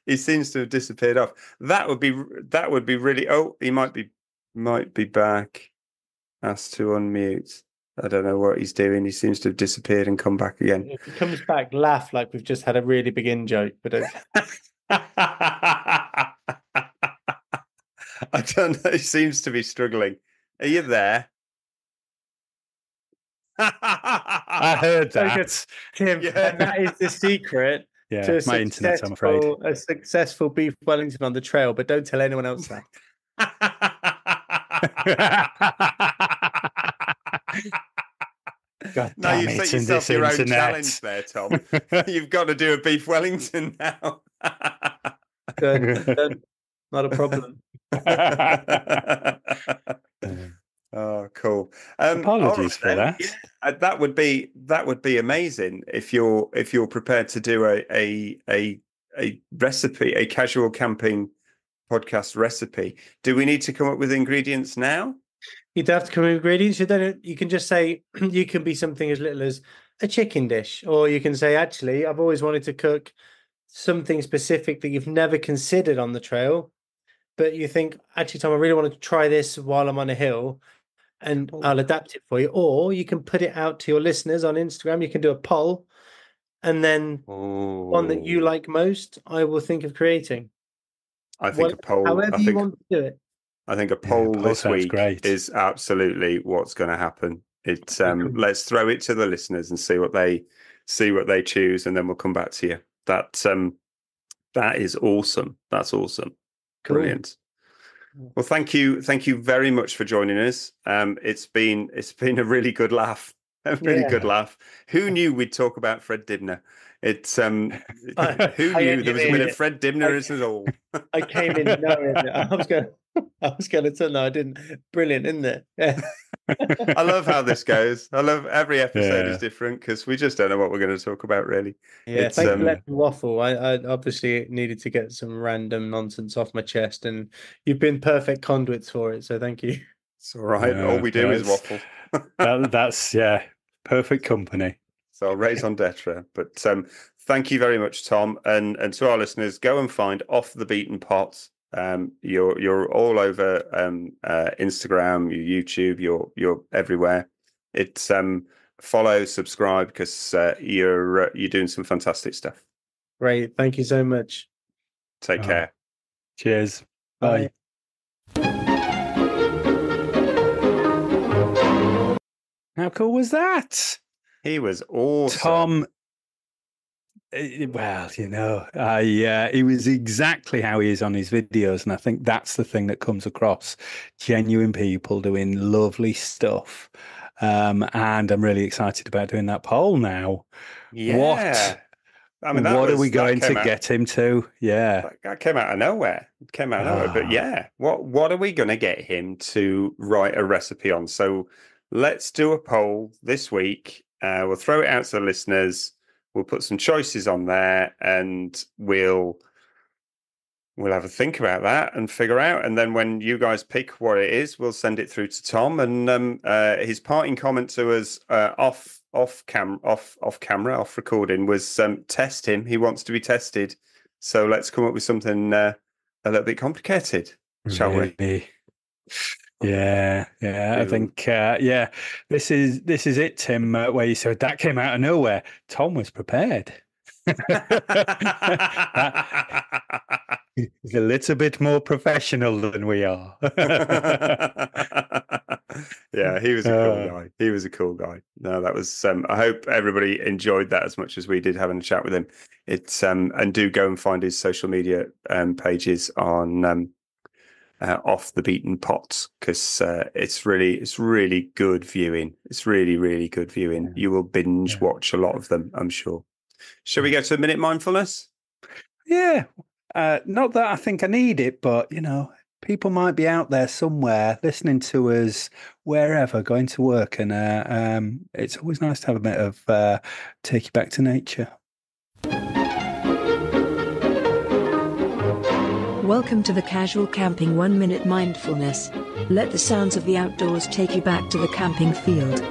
he seems to have disappeared off. That would be really. Oh, he might be back. Asked to unmute. I don't know what he's doing. He seems to have disappeared and come back again. If he comes back, laugh like we've just had a really big in-joke. But I don't know. He seems to be struggling. Are you there? I heard that. Tim, and that is the secret to my internet, I'm afraid. A successful beef Wellington on the trail, but don't tell anyone else that. God now damn you've set yourself your own challenge there, Tom. You've got to do a beef Wellington now. Good. Not a problem. Oh, cool. Apologies for that. Yeah, that would be amazing if you're prepared to do a recipe, a casual camping podcast recipe. Do we need to come up with ingredients now? You don't have to come up with ingredients. You can just say you can be something as little as a chicken dish, or you can say, actually, I've always wanted to cook something specific that you've never considered on the trail, but you think, actually, Tom, I really want to try this while I'm on a hill, and I'll adapt it for you. Or you can put it out to your listeners on Instagram. You can do a poll, and then one that you like most, I will think of creating. I think a poll. However you want to do it. I think a poll this week is absolutely what's going to happen. It's let's throw it to the listeners and see what they choose, and then we'll come back to you. That is awesome. That's awesome. Cool. Brilliant. Well, thank you very much for joining us. It's been a really good laugh. Good laugh. Who knew we'd talk about Fred Dibner? It's who knew there was a bit of Fred Dibner at all. I came in knowing it. I was going to tell. No, I didn't. Brilliant, isn't it? Yeah. I love how this goes. I love every episode is different, because we just don't know what we're going to talk about, really. Yeah, thanks for letting me waffle. I obviously needed to get some random nonsense off my chest, and you've been perfect conduits for it. So thank you. It's all right. All we do is waffle. That's perfect company. So raison d'etre. But thank you very much, Tom, and to our listeners, go and find Off the Beaten Pot. You're all over Instagram, your YouTube, you're everywhere. It's follow, subscribe, because you're doing some fantastic stuff. Great. Thank you so much. Take care. Cheers. Bye. How cool was that? He was awesome. Thom, well, he was exactly how he is on his videos. And I think that's the thing that comes across. Genuine people doing lovely stuff. And I'm really excited about doing that poll now. Yeah. What are we going to get him to? Yeah. That came out of nowhere. But yeah, what are we going to get him to write a recipe on? So let's do a poll this week. We'll throw it out to the listeners. We'll put some choices on there, and we'll have a think about that and figure out. And then when you guys pick what it is, we'll send it through to Thom. And his parting comment to us off recording was test him. He wants to be tested. So let's come up with something a little bit complicated, shall we? Yeah. I think this is it, Tim. Where you said that came out of nowhere. Thom was prepared. He's a little bit more professional than we are. Yeah, he was a cool guy. No, that was. I hope everybody enjoyed that as much as we did having a chat with him. It's and do go and find his social media pages on Off the Beaten Pot, because it's really good viewing. It's really good viewing. Yeah. You will binge watch a lot of them, I'm sure. Shall we go to a minute mindfulness? Yeah. Not that I think I need it, but people might be out there somewhere listening to us wherever, going to work, and it's always nice to have a bit of take you back to nature. Welcome to the Casual Camping 1 Minute Mindfulness. Let the sounds of the outdoors take you back to the camping field.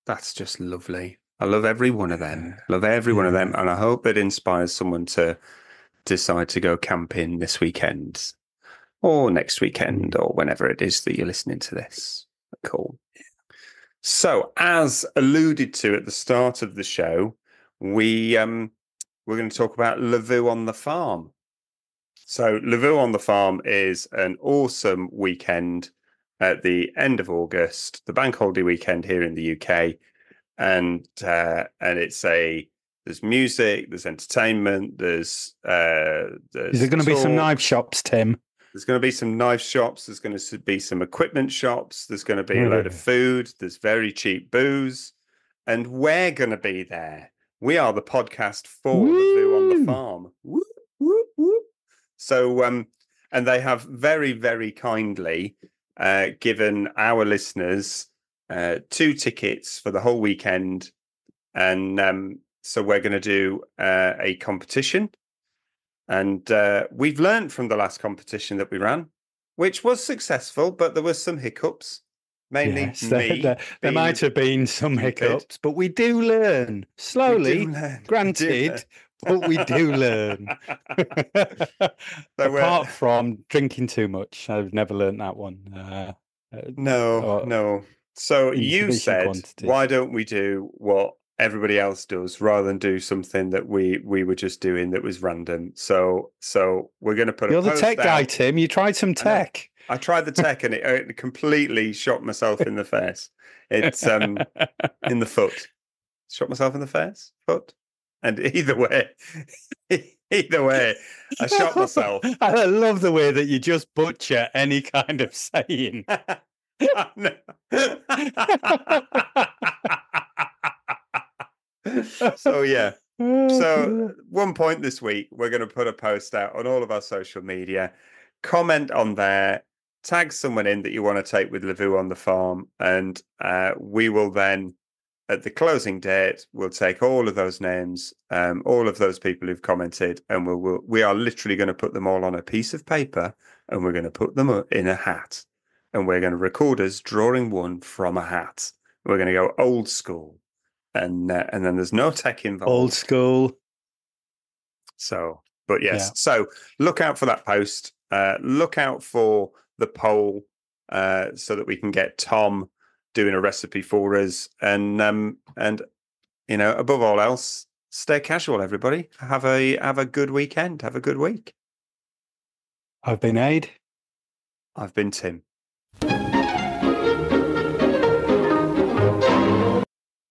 That's just lovely. I love every one of them. One of them, and I hope it inspires someone to decide to go camping this weekend or next weekend or whenever it is that you're listening to this. Cool. So, as alluded to at the start of the show, we're going to talk about Lavoo on the Farm. So, Lavoo on the Farm is an awesome weekend at the end of August, the bank holiday weekend here in the UK, and there's music, there's entertainment, there's is there going to be some knife shops, Tim? There's going to be some knife shops. There's going to be some equipment shops. There's going to be a load of food. There's very cheap booze, and we're going to be there. We are the podcast for Lavoo on the Farm. Woo, woo, woo. So, and they have very, very kindly given our listeners 2 tickets for the whole weekend, and so we're going to do a competition, and we've learned from the last competition that we ran, which was successful, but there were some hiccups, mainly me. There might have been some hiccups, but we do learn slowly. Granted. But we do learn. Apart from drinking too much. I've never learned that one. No. So you said, quantities. Why don't we do what everybody else does rather than do something that we were just doing that was random? So we're going to put You're the tech guy, Tim. You tried some tech. I tried the tech and it completely shot myself in the face. It's in the foot. Shot myself in the face, foot. And either way, I shot myself. I love the way that you just butcher any kind of saying. So yeah. So one point this week, we're going to put a post out on all of our social media. Comment on there, tag someone in that you want to take with Lavu on the farm, and we will then, at the closing date, we'll take all of those names, all of those people who've commented, and we are literally going to put them all on a piece of paper, and we're going to put them in a hat, and we're going to record us drawing one from a hat. We're going to go old school. And then there's no tech involved. Old school. So, but yes. Yeah. So look out for that post. Look out for the poll so that we can get Thom doing a recipe for us. And above all else, stay casual, everybody. Have a good weekend. Have a good week. I've been Ade. I've been Tim.